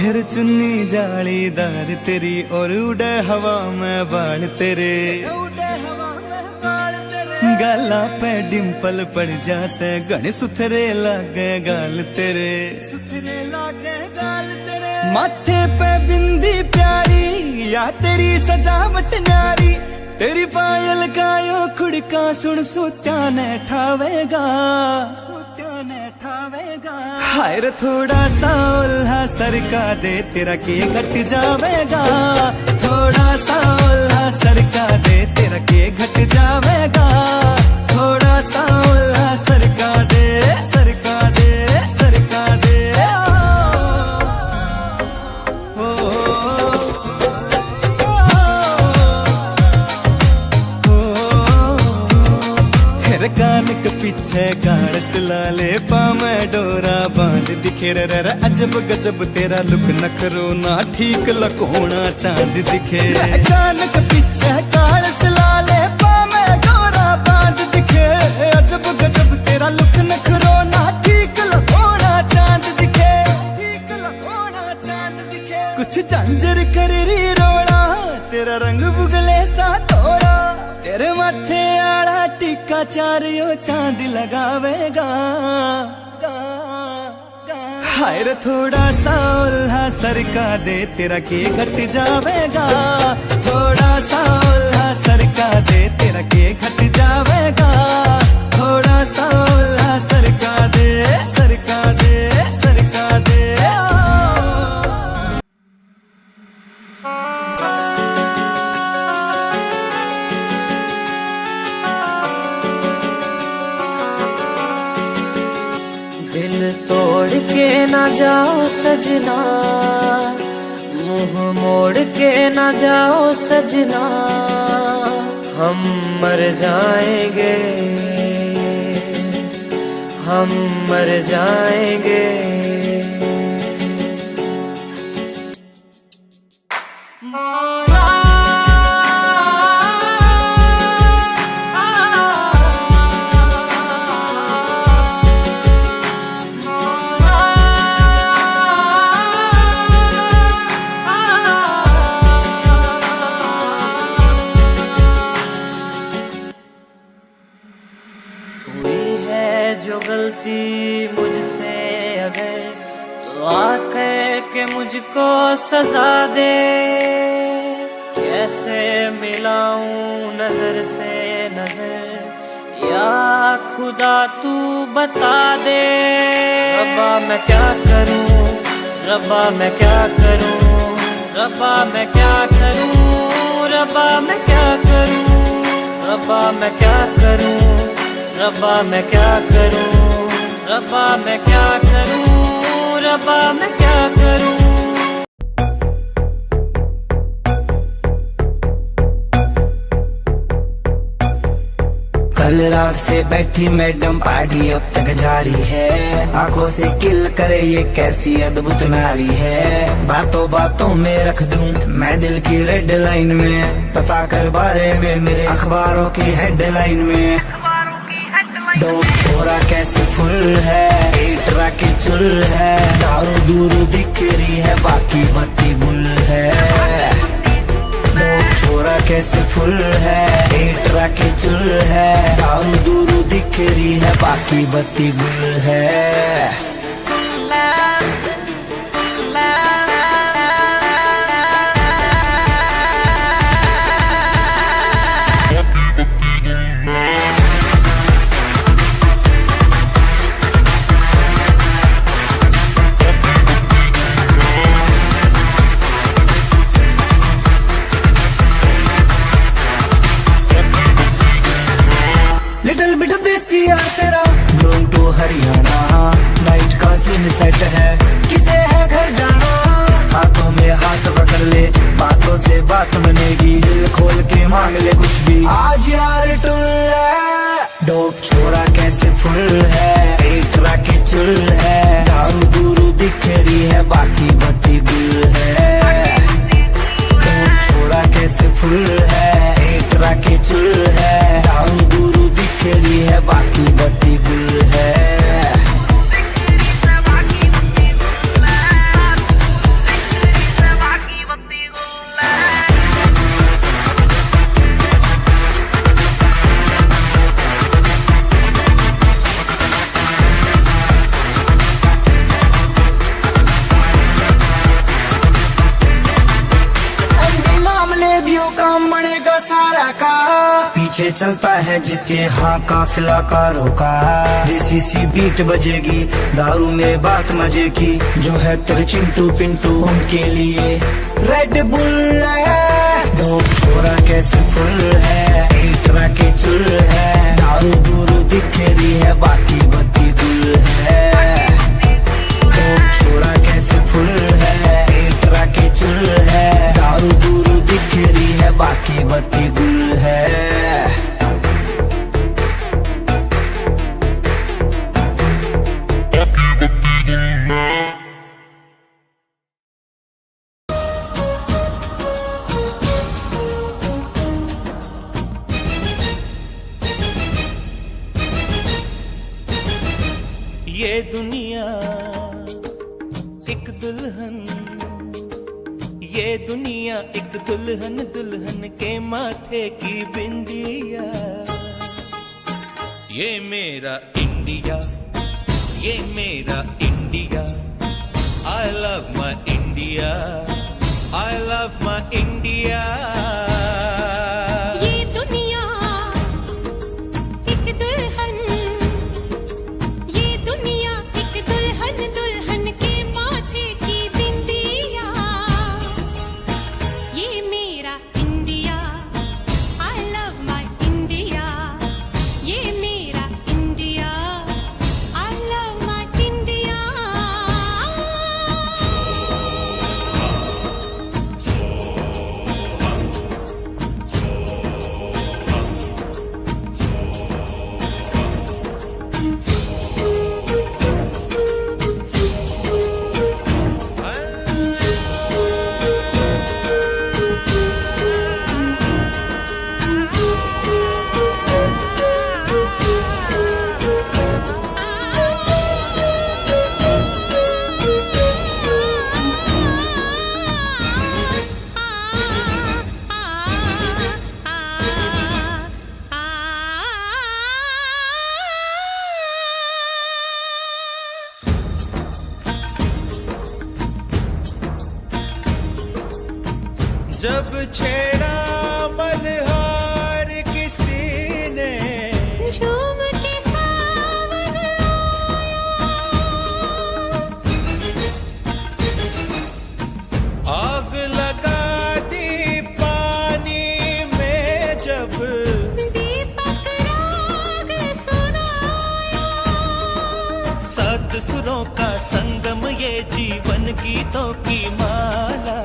फिर चुन्नी जालीदार तेरी और उड़े हवा में बाल तेरे, गाला पे डिम्पल पड़ जासे गण सुथरे लागे गाल तेरे, सुथरे लागे गाल तेरे। माथे पे बिंदी प्यारी या तेरी सजावट न्यारी, तेरी पायल गायो खुड़का सुन सोत्या ने ठावेगा, सोत्या ने ठावेगा। हाय रे थोड़ा सा उल्हा सरका दे तेरा के घट जावेगा, थोड़ा सा उल्हा सरका दे तेरा के घट जावेगा, थोड़ा सा उल्हा सरका दे, सरका दे, सरका दे। कान के पीछे गाड़ सिलाले पामे डोरा बांध दिखे रे अजब गजब तेरा लुक नखरो ना ठीक लकोना चांद दिखे। कान के पीछे गाड़ सिलाले पामे डोरा बांध दिखे, अजब गजब तेरा लुक नखरो ना ठीक लकोना चांद दिखे, ठीक लकोना चांद दिखे। कुछ झांझर कर री रोड़ा तेरा रंग बुगले सा थोड़ा, तेरे माथे आड़ा टिक्का चारियो चांद लगावेगा। हाय रे थोड़ा सा उल्हा सरका दे तेरा के घट जावेगा, थोड़ा सा उल्हा सरका दे तेरा के घट जावेगा, थोड़ा सा उल्हा सरका दे, सरका दे, सरका दे। दिल तोड़ के ना जाओ सजना, मुंह मोड़ के ना जाओ सजना, हम मर जाएंगे, हम मर जाएंगे। जो गलती मुझसे अगर तो आकर के मुझको सजा दे, कैसे मिलाऊं नजर से नजर या खुदा तू बता दे। रब्बा मैं क्या करूं, रब्बा मैं क्या करूं, रब्बा मैं क्या करूं, रब्बा मैं क्या करूं, रब्बा मैं क्या करूं, रब्बा मैं क्या करूं, रब्बा मैं क्या करूं, रब्बा मैं क्या करूं। कल रात से बैठी मैडम पार्टी अब तक जारी है, आंखों से किल करे ये कैसी अद्भुत नारी है। बातों बातों में रख दूं मैं दिल की रेड लाइन में, पता कर बारे में मेरे अखबारों की हेडलाइन में। डोप छोरा कैसे फुल है, एटरा की चुल है, दारू दूरू दिख रही है बाकी बत्ती गुल है। डोप छोरा कैसे फुल है, एटरा की चुल है, दारू दूरू दिख रही है बाकी बत्ती गुल है। लिटिल बिट देसी यार तेरा, बिलोंग टू हरियाणा, पीछे चलता है जिसके हाँ काफिला कारों का। देसी सी बीट बजेगी, दारू में बात मजे की, जो है तेरे चिंटू पिंटू उनके लिए रेड बुल है। दो छोरा कैसे फुल है, एक के चुल है, दारू दूर दिख रही है, बाकी बत्ती गुल है। दो छोरा कैसे फुल है, एक के चुल है, दारू दूर दिख रही है, बाकी बत्ती गुल है। ये दुनिया एक दुल्हन, ये दुनिया एक दुल्हन, दुल्हन के माथे की बिंदिया। ये मेरा इंडिया, ये मेरा India, I love my India, I love my India। ये दुनिया एक दुल्हन, ये दुनिया एक दुल्हन, दुल्हन के माथे की बिंदिया। ये मेरा India, I love my India, ये मेरा India, I love my India। जब छेड़ा मल्हार किसी ने, झूम के सावन आग लगा दी पानी में, जब दीपक राग सुनाया। सात सुरों का संगम, ये जीवन गीतों की माला।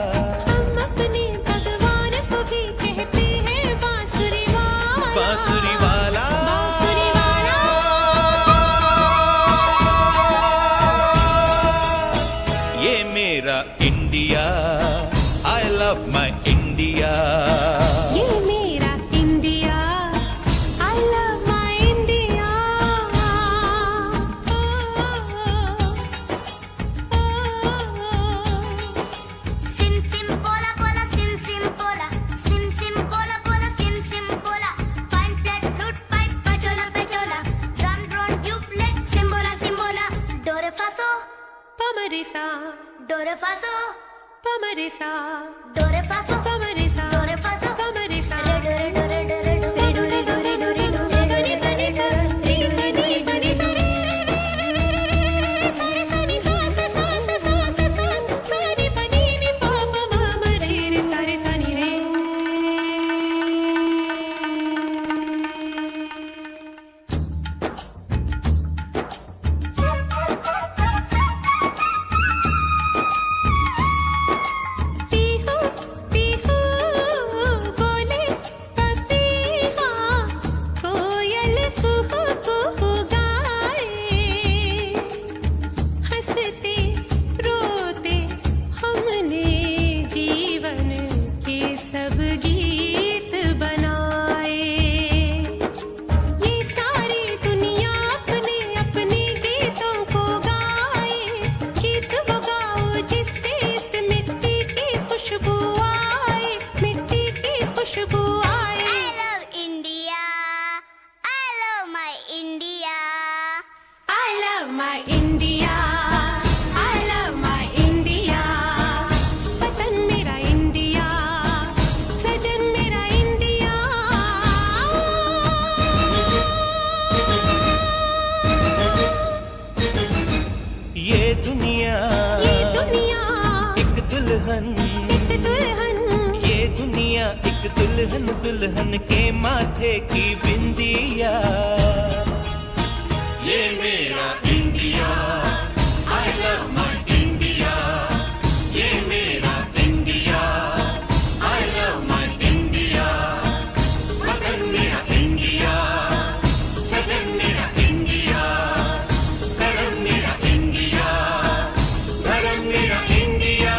हम अपने भगवान को भी कहते हैं बांसुरी वाला, बांसुरी वाला, बांसुरी वाला। ये मेरा India, I love my India। ये मेरा India, I love my India। Sim sim bola bola sim sim bola, sim sim bola bola sim sim bola, fine flat flute pipe pachola pachola, drum drum duplet simbola simbola, do re fa so पमरिसा, do re fa so पमरिसा, do re fa so पमरिसा, do re fa so पमरिसा। re do re do re do re do re do re do re do re do re do re do re do re do re do re do re do Pihu Pihu दुनिया एक दुल्हन, ये दुनिया एक दुल्हन, दुल्हन के माथे की बिंदिया। ये मेरा India, I love my India. ये मेरा India, I love my India. वतन मेरा इंडिया, सदन मेरा इंडिया, करम मेरा इंडिया, धर्म मेरा इंडिया।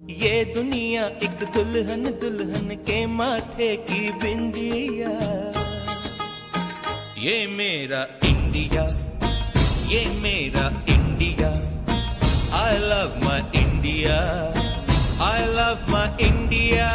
ये दुनिया एक दुल्हन, दुल्हन के माथे की बिंदिया। ये मेरा इंडिया, ये मेरा India, I love my India, I love my India।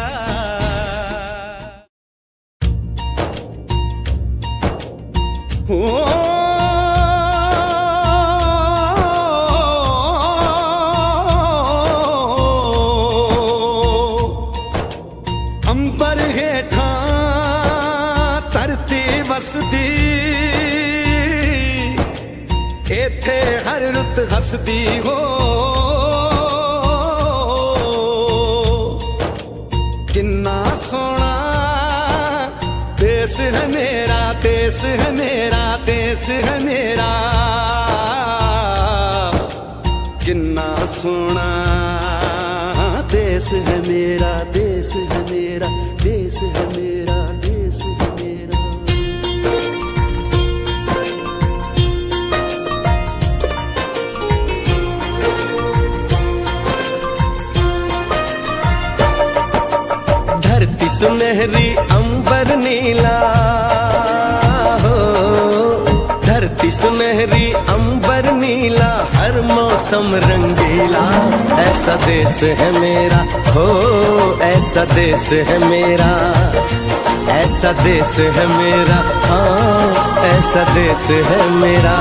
अंबर हेठा धरती वसदी, एथे हर रुत हसदी हो। किन्ना सोना देश है मेरा, देश है मेरा, देश है मेरा। किन्ना सोना देश है मेरा, देश है मेरा, देश है मेरा, देश है मेरा। धरती सुनहरी अंबर नीला हो, धरती सुनहरी अंबर नीला, हर मौसम रंगीला। ऐसा देश है मेरा हो, ऐसा देश है मेरा, ऐसा देश है मेरा, हाँ ऐसा देश है मेरा।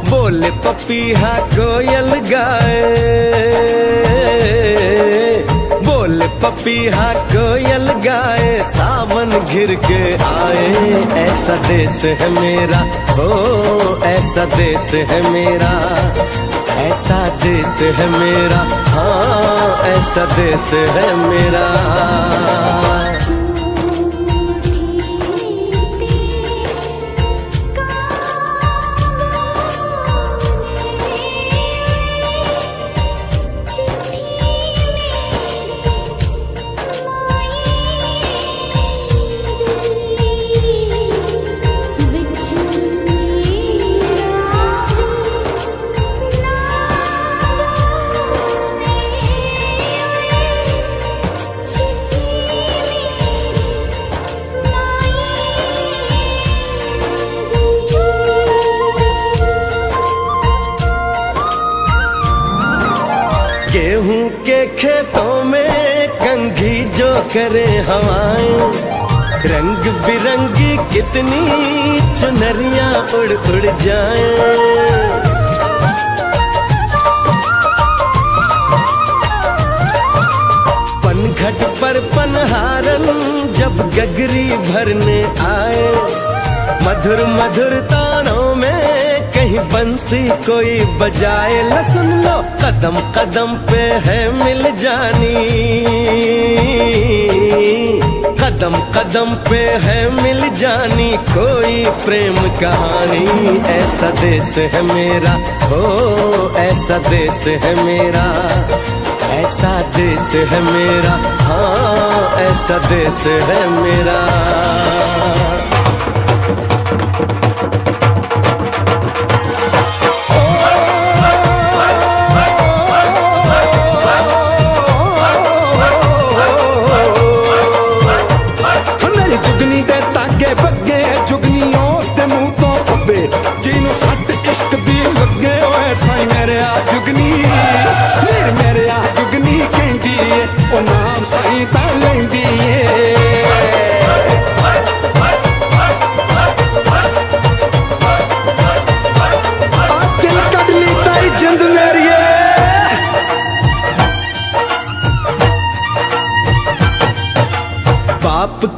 बोले पपीहा कोयल गाए, बोले पपीहा कोयल गाए, सावन घिर के आए। ऐसा देश है मेरा हो, ऐसा देश है मेरा, ऐसा देश है मेरा, हाँ ऐसा देश है मेरा। गेहूं के खेतों में कंघी जो करे हवाएं, रंग बिरंगी कितनी चुनरियां उड़ उड़ जाएं। पनघट पर पनहारन जब गगरी भरने आए, मधुर मधुर तानों में कहीं बंसी कोई बजाए। ल सुन लो कदम कदम पे है मिल जानी, कदम कदम पे है मिल जानी कोई प्रेम कहानी। ऐसा देश है मेरा हो, ऐसा देश है मेरा, ऐसा देश है मेरा, हाँ ऐसा देश है मेरा।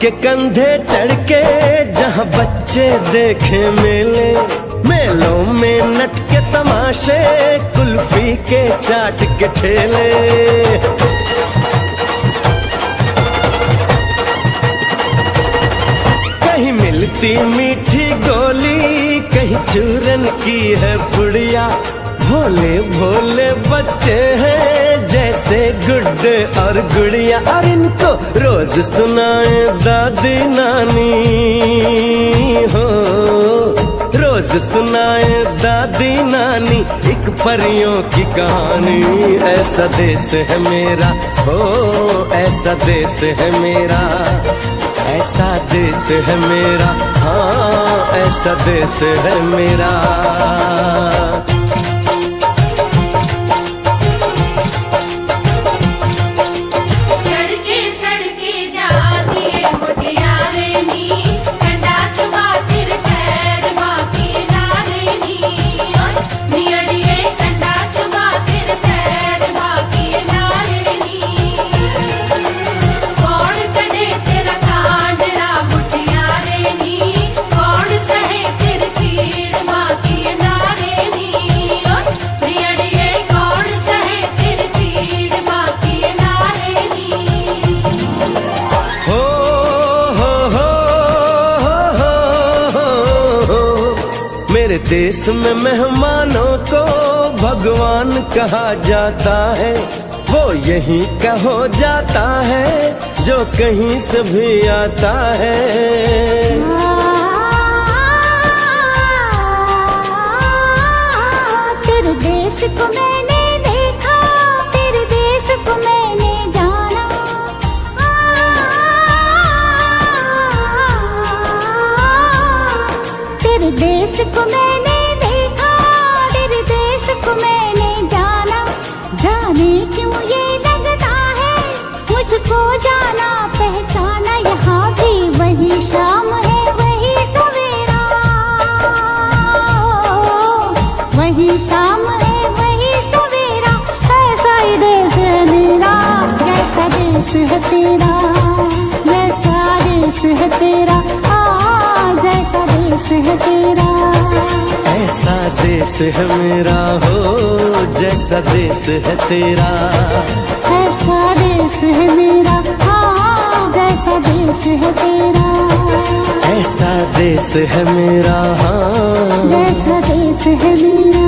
के कंधे चढ़ के जहाँ बच्चे देखे मेले, मेलों में नट के तमाशे, कुल्फी के चाट के ठेले। कहीं मिलती मीठी गोली, कहीं चूरन की है पुड़िया। भोले भोले बच्चे हैं जैसे गुड्डे और गुड़िया। और इनको रोज सुनाए दादी नानी हो, रोज सुनाए दादी नानी एक परियों की कहानी। ऐसा देश है मेरा हो, ऐसा देश है मेरा, ऐसा देश है मेरा, हाँ ऐसा देश है मेरा। मेरे देश में मेहमानों को भगवान कहा जाता है। वो यहीं का हो जाता है जो कहीं से भी आता है। तेरे देश को मैंने देखा, तेरे देश को मैंने जाना। तेरे देश को मैंने देखा, तेरे देश को मैंने जाना। जाने क्यों ये लगता है मुझको जाना पहचाना। यहाँ भी वही शाम है वही सवेरा, वही शाम है वही सवेरा। ऐसा ही देश है मेरा, जैसा देश है तेरा, जैसा देश है तेरा, जैसा देश है तेरा। ऐसा देश है मेरा हो, जैसा देश है तेरा। ऐसा देश है मेरा, हाँ जैसा देश है तेरा। ऐसा देश है मेरा, हाँ जैसा देश है मेरा।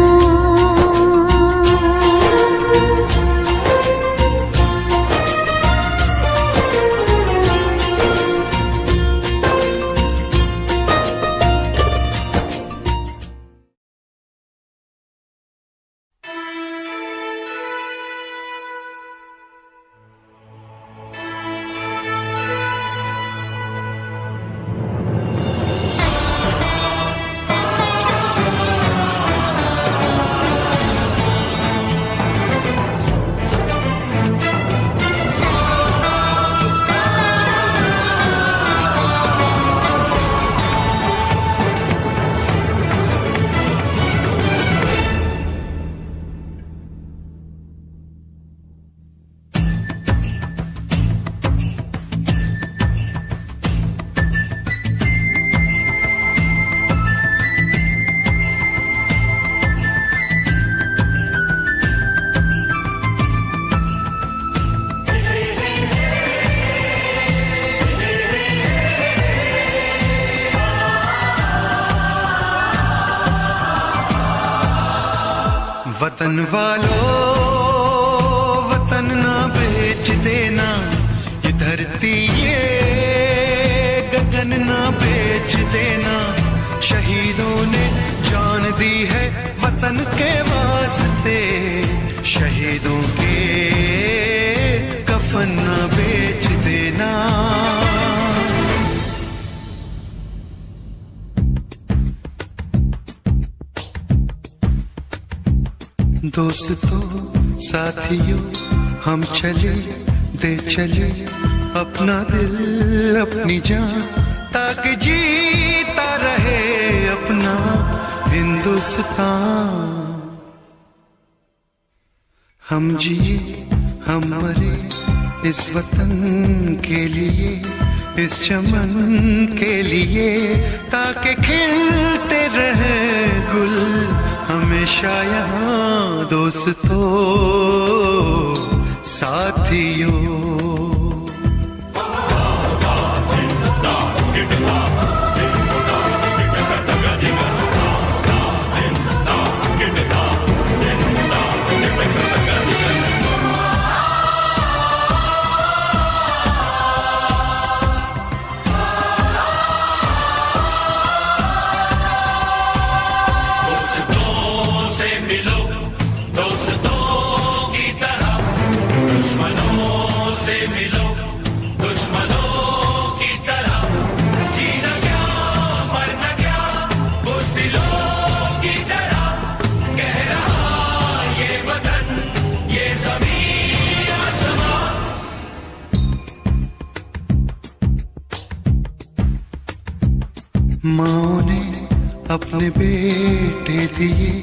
वतन वालों वतन ना बेच देना, ये धरती ये गगन ना बेच देना। शहीदों ने जान दी है वतन के वास्ते, शहीदों के कफन ना बेच देना। दोस्तों साथियों हम चले दे चले अपना दिल अपनी जान, ताकि जीता रहे अपना हिंदुस्तान। हम जिए हम मरे इस वतन के लिए, इस चमन के लिए, ताकि खिलते रहे गुल हमेशा यहाँ दोस्तों साथियों। माँ ने अपने बेटे दिए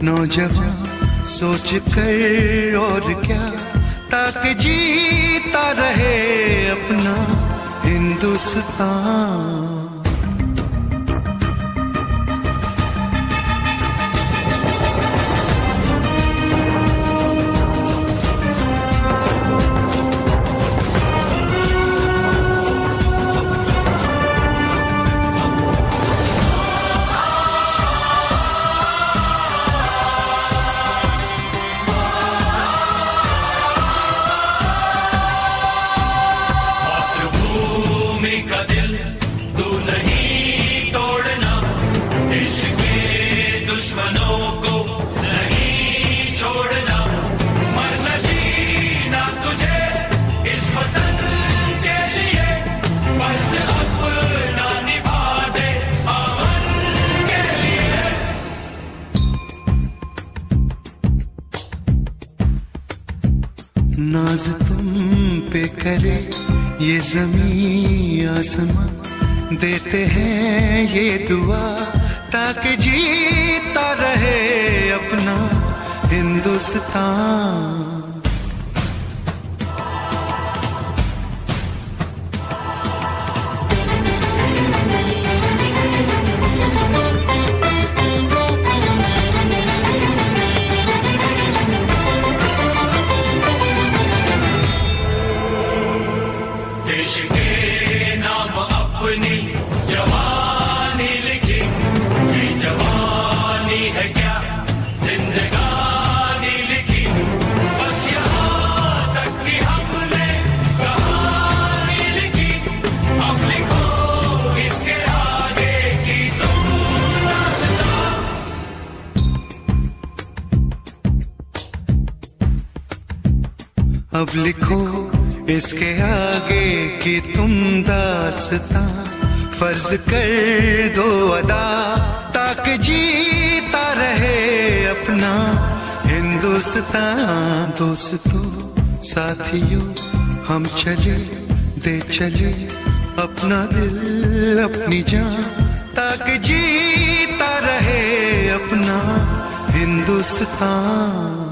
नौजवान सोच कर और क्या, ताकि जीता रहे अपना हिंदुस्तान। नाज तुम पे करे ये ज़मीं आसमां, देते हैं ये दुआ ताकि जीता रहे अपना हिंदुस्तान। देश के नाम अपनी जवानी लिखी, ये जवानी है क्या जिंदगानी लिखी, बस यहाँ तक कि हमने कहानी लिखी, अब लिखो इसके आगे की तुम दास्तां। अब लिखो इसके आगे की तुम दास्तां, फर्ज कर दो अदा ताकि जीता रहे अपना हिंदुस्तान। दोस्तों साथियों हम चले दे चले अपना दिल अपनी जान, ताकि जीता रहे अपना हिंदुस्तान।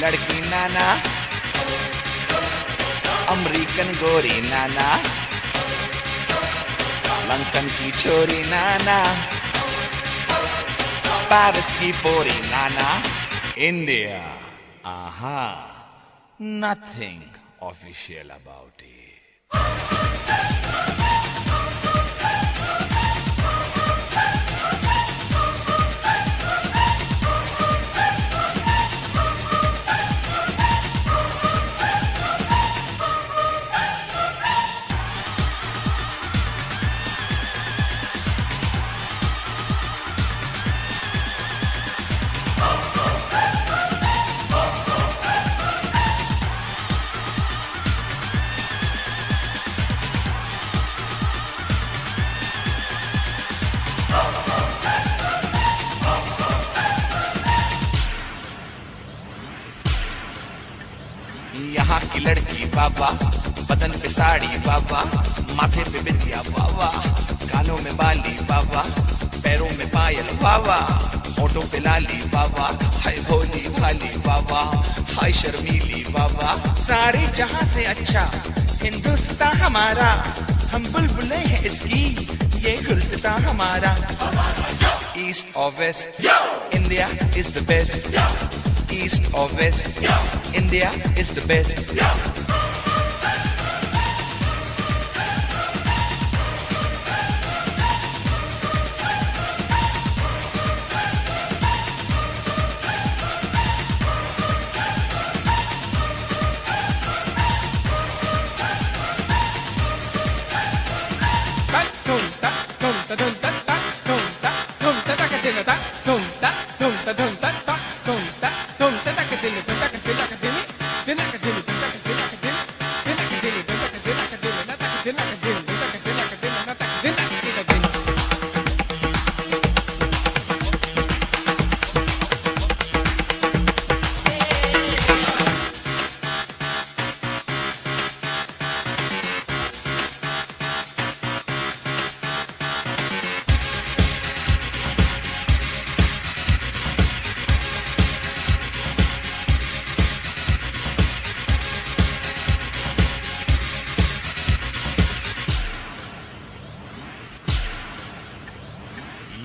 लड़की नाना, अमेरिकन गोरी नाना, लंदन की छोरी नाना, पेरिस की पोरी नाना, India, aha, nothing official about it. यहाँ की लड़की बाबा, बदन पे साड़ी बाबा, माथे पे बिंदिया बाबा, कानों में बाली बाबा, पैरों में पायल बाबा, होठों पे लाली बाबा, हाय भोली भाली बाबा, हाय शर्मीली बाबा। सारे जहां से अच्छा हिंदुस्तान हमारा, हम बुलबुले हैं इसकी ये गुलसितां हमारा। East or West, India is the best. East or West, India is the best.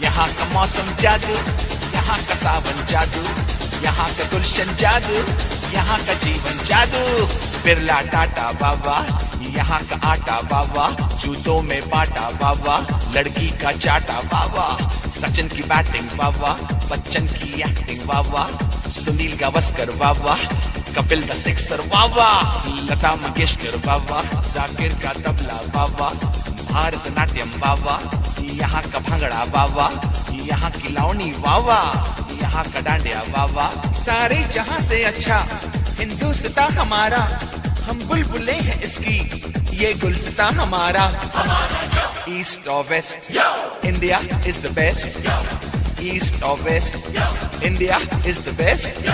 यहाँ का मौसम जादू, यहाँ का सावन जादू, यहाँ का गुलशन जादू, यहाँ का जीवन जादू। बिरला टाटा बाबा, यहाँ का आटा बाबा, जूतों में बाटा बाबा, लड़की का चाटा बाबा, सचिन की बैटिंग बाबा, बच्चन की एक्टिंग बाबा, सुनील गावस्कर बाबा, कपिल द सिक्सर बाबा, लता मंगेशकर बाबा, जाकिर का तबला बाबा, भारतनाट्यम बाबा, यहाँ का भंगड़ा बाबा, यहाँ की लावनी बाबा, यहाँ का डांडिया बाबा। सारे जहां से अच्छा हिंदुस्तान हमारा, हम बुलबुले हैं इसकी ये गुलसितां हमारा। East or West, India is the best. East or West, India is the best.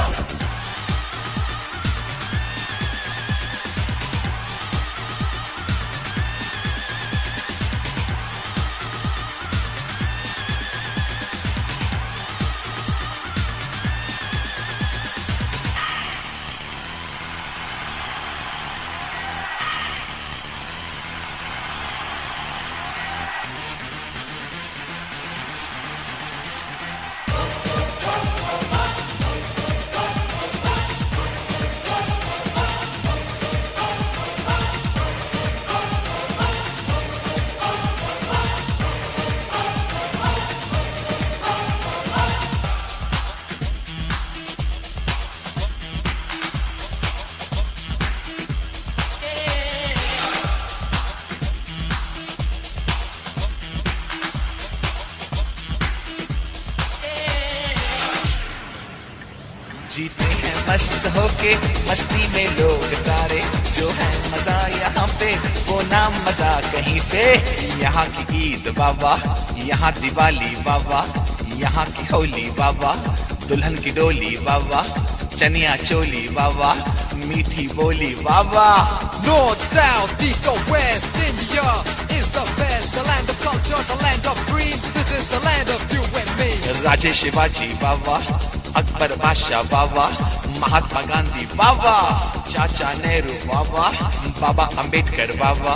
जीते हैं मस्त होके मस्ती में लोग सारे, जो है मजा यहाँ पे वो नाम मजा कहीं पे। यहाँ की ईद बाबा, यहाँ दिवाली बाबा, यहाँ की होली बाबा, दुल्हन की डोली बाबा, चनिया चोली बाबा, मीठी बोली बाबा। North, south, east or west, India is the best. The land of culture, the land of dreams. This is the land of you and me. राजे शिवाजी बाबा, अकबर बादशाह बाबा, महात्मा गांधी बाबा, चाचा नेहरू बाबा, बाबा अंबेडकर बाबा,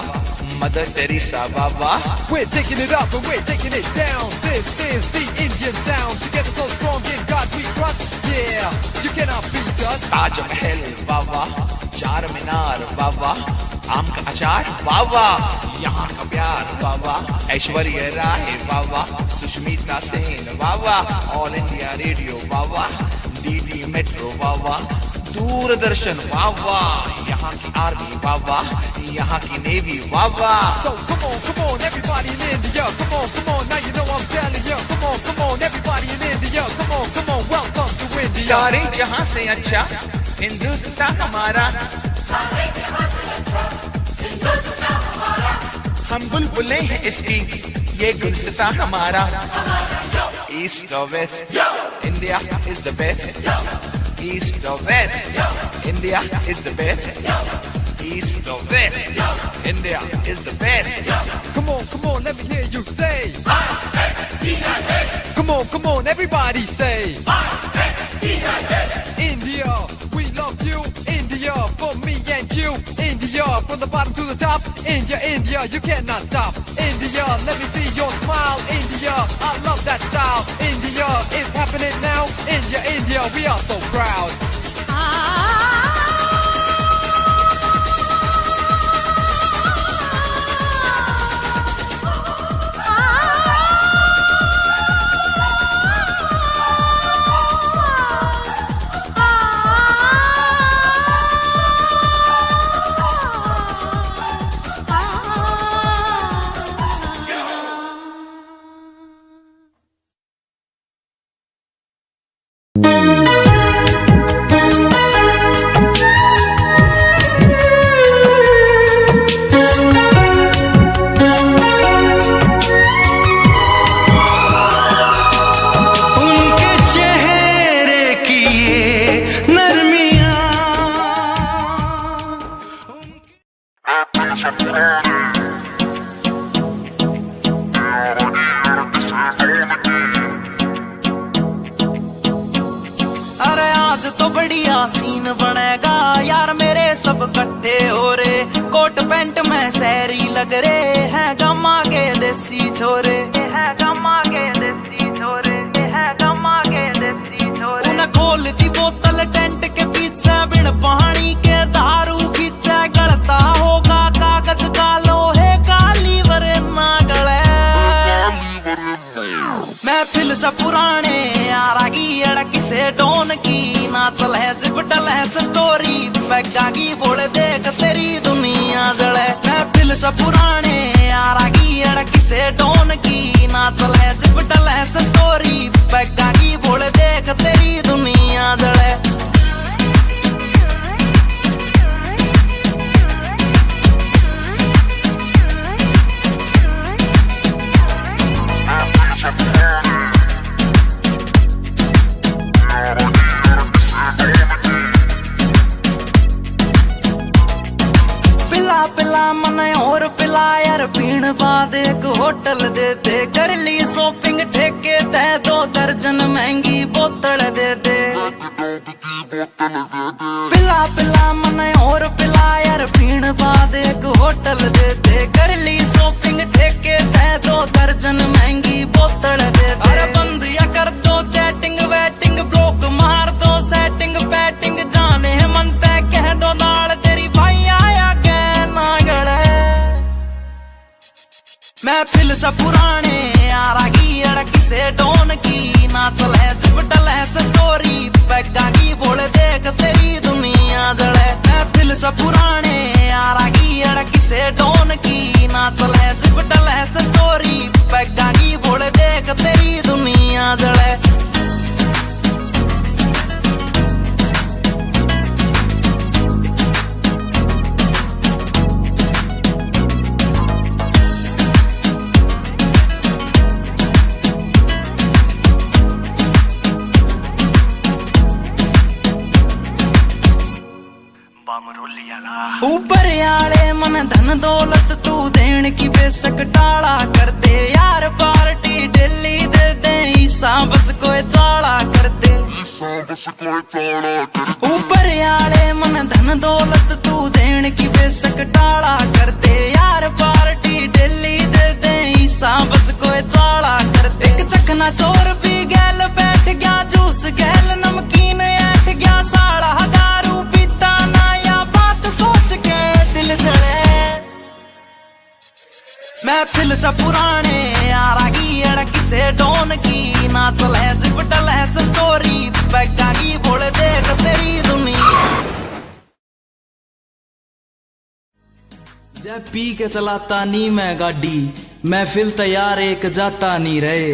मदर टेरेसा बाबा। We're taking it up and we're taking it down. This is the Indian sound. Together so strong in God we trust. Yeah, you cannot beat us. Taj Mahal बाबा, चार मीनार बाबा, आम का अचार बाबा, यहाँ का प्यार बाबा, ऐश्वर्या राय बाबा, सुष्मिता सेन बाबा, ऑल इंडिया रेडियो बाबा, DD metro बाबा, दूरदर्शन बाबा, यहाँ की army बाबा, यहाँ की navy Baba. So come on, everybody in India. Come on, now you know I'm telling you. Come on, everybody in India. Come on, welcome to India. सारे जहां से अच्छा हिंदुस्तान हमारा, हम बुलबुले हैं इसकी ये गुलसितां हमारा। East or West, India is the best. East or West, India is the best. East or West, India is the best. Come on, let me hear you say. Come on, everybody say. India, we love you. India, for me and you. India, from the bottom to the top. India, India, you cannot stop. India, let me see your smile. India, I love that style. India, it's happening now. India, India, we are so proud. अरे आज तो बढ़िया scene बनेगा यार मेरे सब इकट्ठे हो रे कोट पैंट में सहरी लग रे हैं गमा के देसी छोरे हैं गमा के देसी छोरे हैं गमा के देसी छोरे उन्हें खोल दी बोतल टेंट के पीछे बिन पानी के दारू पीछे गलता होगा कागज का लोहे का लीवर ना गले महफिल से पुराने यारा की अड़की से डोन की ना चल है जिबटल है स्टोरी पैगा की बोले देख तेरी दुनिया जले महफिल से पुराने यारा की अड़की से डोन की ना चल है जिबटल है स्टोरी पैगा की बोले देख तेरी दुनिया जले पिला मन और पिला यार पीण बाद एक होटल दे दे कर ली शॉपिंग ठेके ते 2 दर्जन महंगी बोतल दे दे पिला मन और पिला यार पीण बाद एक होटल दे दे कर ली शॉपिंग ठेके ते 2 दर्जन महंगी बोतल दे दे अरे बंद या कर दो चैटिंग वेटिंग ब्लॉक मार दो सेटिंग पैटिंग जाने मन तय कह दो दाल तेरी भाई आया महफिल से पुराने यारा की अड़की से डोन की ना चल है जिबटल है स्टोरी पैगा की बोले देख तेरी दुनिया जले महफिल से पुराने यारा की अड़की से डोन की ना चल है जिबटल है स्टोरी पैगा की बोले देख तेरी दुनिया जले ऊपर आले मन धन दौलत तू देन की बेशक टाला कर दे यार पार्टी डेली दे दे ईसा बस कोई चाला कर दे ऊपर आले मन धन दौलत तू देन की बेशक टाला कर दे यार पार्टी डेली दे दे ईसा बस कोई चाला कर दे एक चखना चोर पी गैल बैठ गया जूस गैल नमकीन ऐठ गया साला दारू पीता ना या बात सोच के दिल जले महफिल से पुराने यारा की अड़की से डोन की ना चल है जिबटल है स्टोरी पैगा की बोले देख तेरी दुनिया जब पी के चलाता नी मैं गाड़ी महफिल तैयार एक जाता नहीं रहे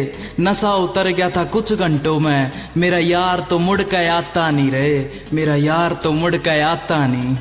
नशा उतर गया था कुछ घंटों में मेरा यार तो मुड़ के आता नहीं रहे मेरा यार तो मुड़ के आता नहीं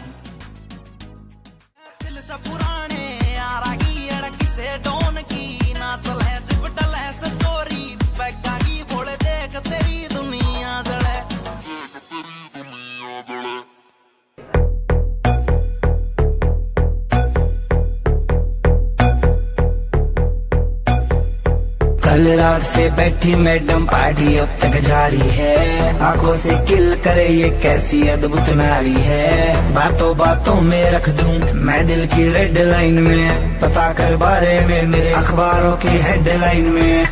रात से बैठी मैडम पार्टी अब तक जारी है, आंखों से किल करे ये कैसी अद्भुत नारी है। बातों बातों में रख दूं मैं दिल की रेड लाइन में, पता कर बारे में मेरे अखबारों की हेडलाइन में।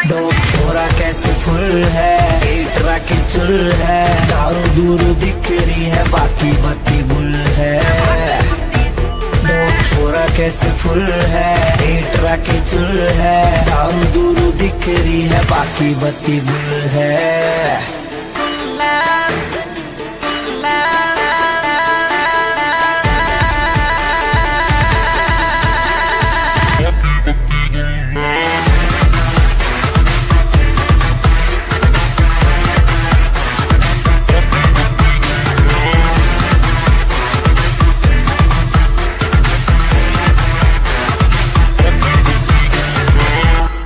डोप छोरा कैसे फुल है, एटरा की चुल है, दारू दूर दिख रही है बाकी बत्ती गुल है। डोप छोरा कैसे फुल है, एटरा की चुल है, दारू दूर दिख रही है बाकी बत्ती गुल है।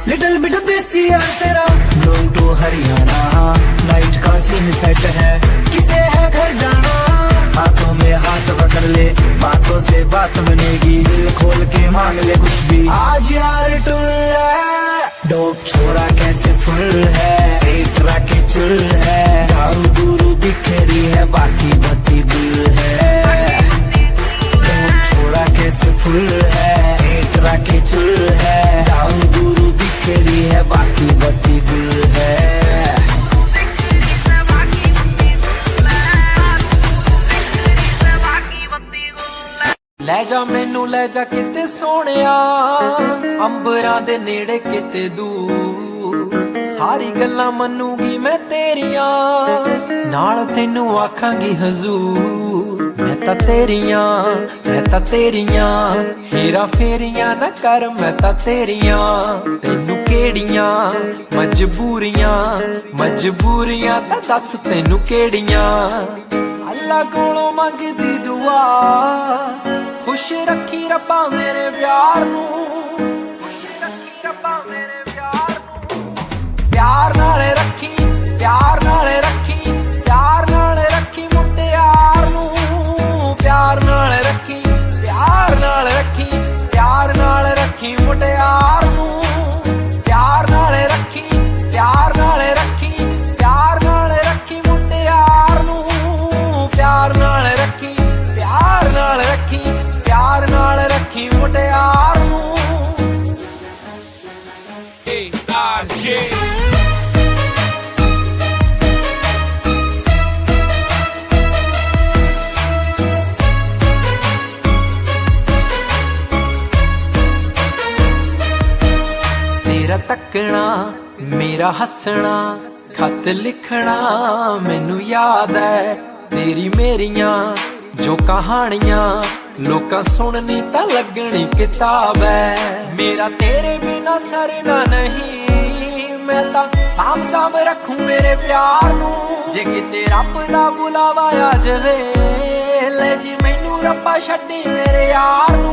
लिटिल बिट देसी है तेरा ब्लूम टू हरियाणा, नाइट का सीन सेट है किसे है घर जाना। हाथों में हाथ पकड़ ले बातों से बात बनेगी, दिल खोल के मांग ले कुछ भी आज यार टुल है। डोप छोरा कैसे फुल है, एटरा की चुल है, दारू दूरू दिख रही है बाकी बत्ती गुल है। डोप छोरा कैसे फुल है, एटरा की चुल है, दारू दूरू दिख रही है बाकी बत्ती गुल है। ਲੈ ਜਾ ਮੈਨੂੰ ਲੈ ਜਾ ਕਿਤੇ ਸੋਹਣਿਆ, ਅੰਬਰਾਂ ਦੇ ਨੇੜੇ ਕਿਤੇ ਦੂਰ, ਸਾਰੀ ਗੱਲਾਂ ਮੰਨੂਗੀ ਮੈਂ ਤੇਰੀਆਂ, ਨਾਲ ਤੈਨੂੰ ਆਖਾਂਗੀ ਹਜ਼ੂਰ। ਮੈਂ ਤਾਂ ਤੇਰੀਆਂ ਹੀਰਾ ਫੇਰੀਆਂ ਨਾ ਕਰ, ਮੈਂ ਤਾਂ ਤੇਰੀਆਂ, ਤੈਨੂੰ ਕਿਹੜੀਆਂ ਮਜਬੂਰੀਆਂ ਤਾਂ ਦੱਸ ਤੈਨੂੰ ਕਿਹੜੀਆਂ। ਅੱਲਾ ਕੋਲੋਂ ਮੰਗਦੀ ਦੁਆ, खुश रखी रब्बा मेरे प्यार नू, प्यार नाले रखी, प्यार नाले रखी, प्यार नाले रखी मुटियार नू, प्यार नाले रखी, प्यार नाले रखी, प्यार नाले रखी मुटियार नू, प्यार नाले रखी, प्यार नाले रखी, प्यार नाले रखी मुटियार नू, प्यार नाले रखी, प्यार नाले रखी, प्यार नाल रखी मुटियार नू। तेरा तकना मेरा हसना, खत लिखना मैनू याद है, तेरी मेरियां जो कहानियां लोकां सुननी तां लगनी किताब है। मेरा तेरे बिना सरना नहीं, मैं तां साम रखूं मेरे प्यार नू, जे किते रब दा बुलावा आ जावे, ले जी मैनू रब्बा छड्डी मेरे यार नू।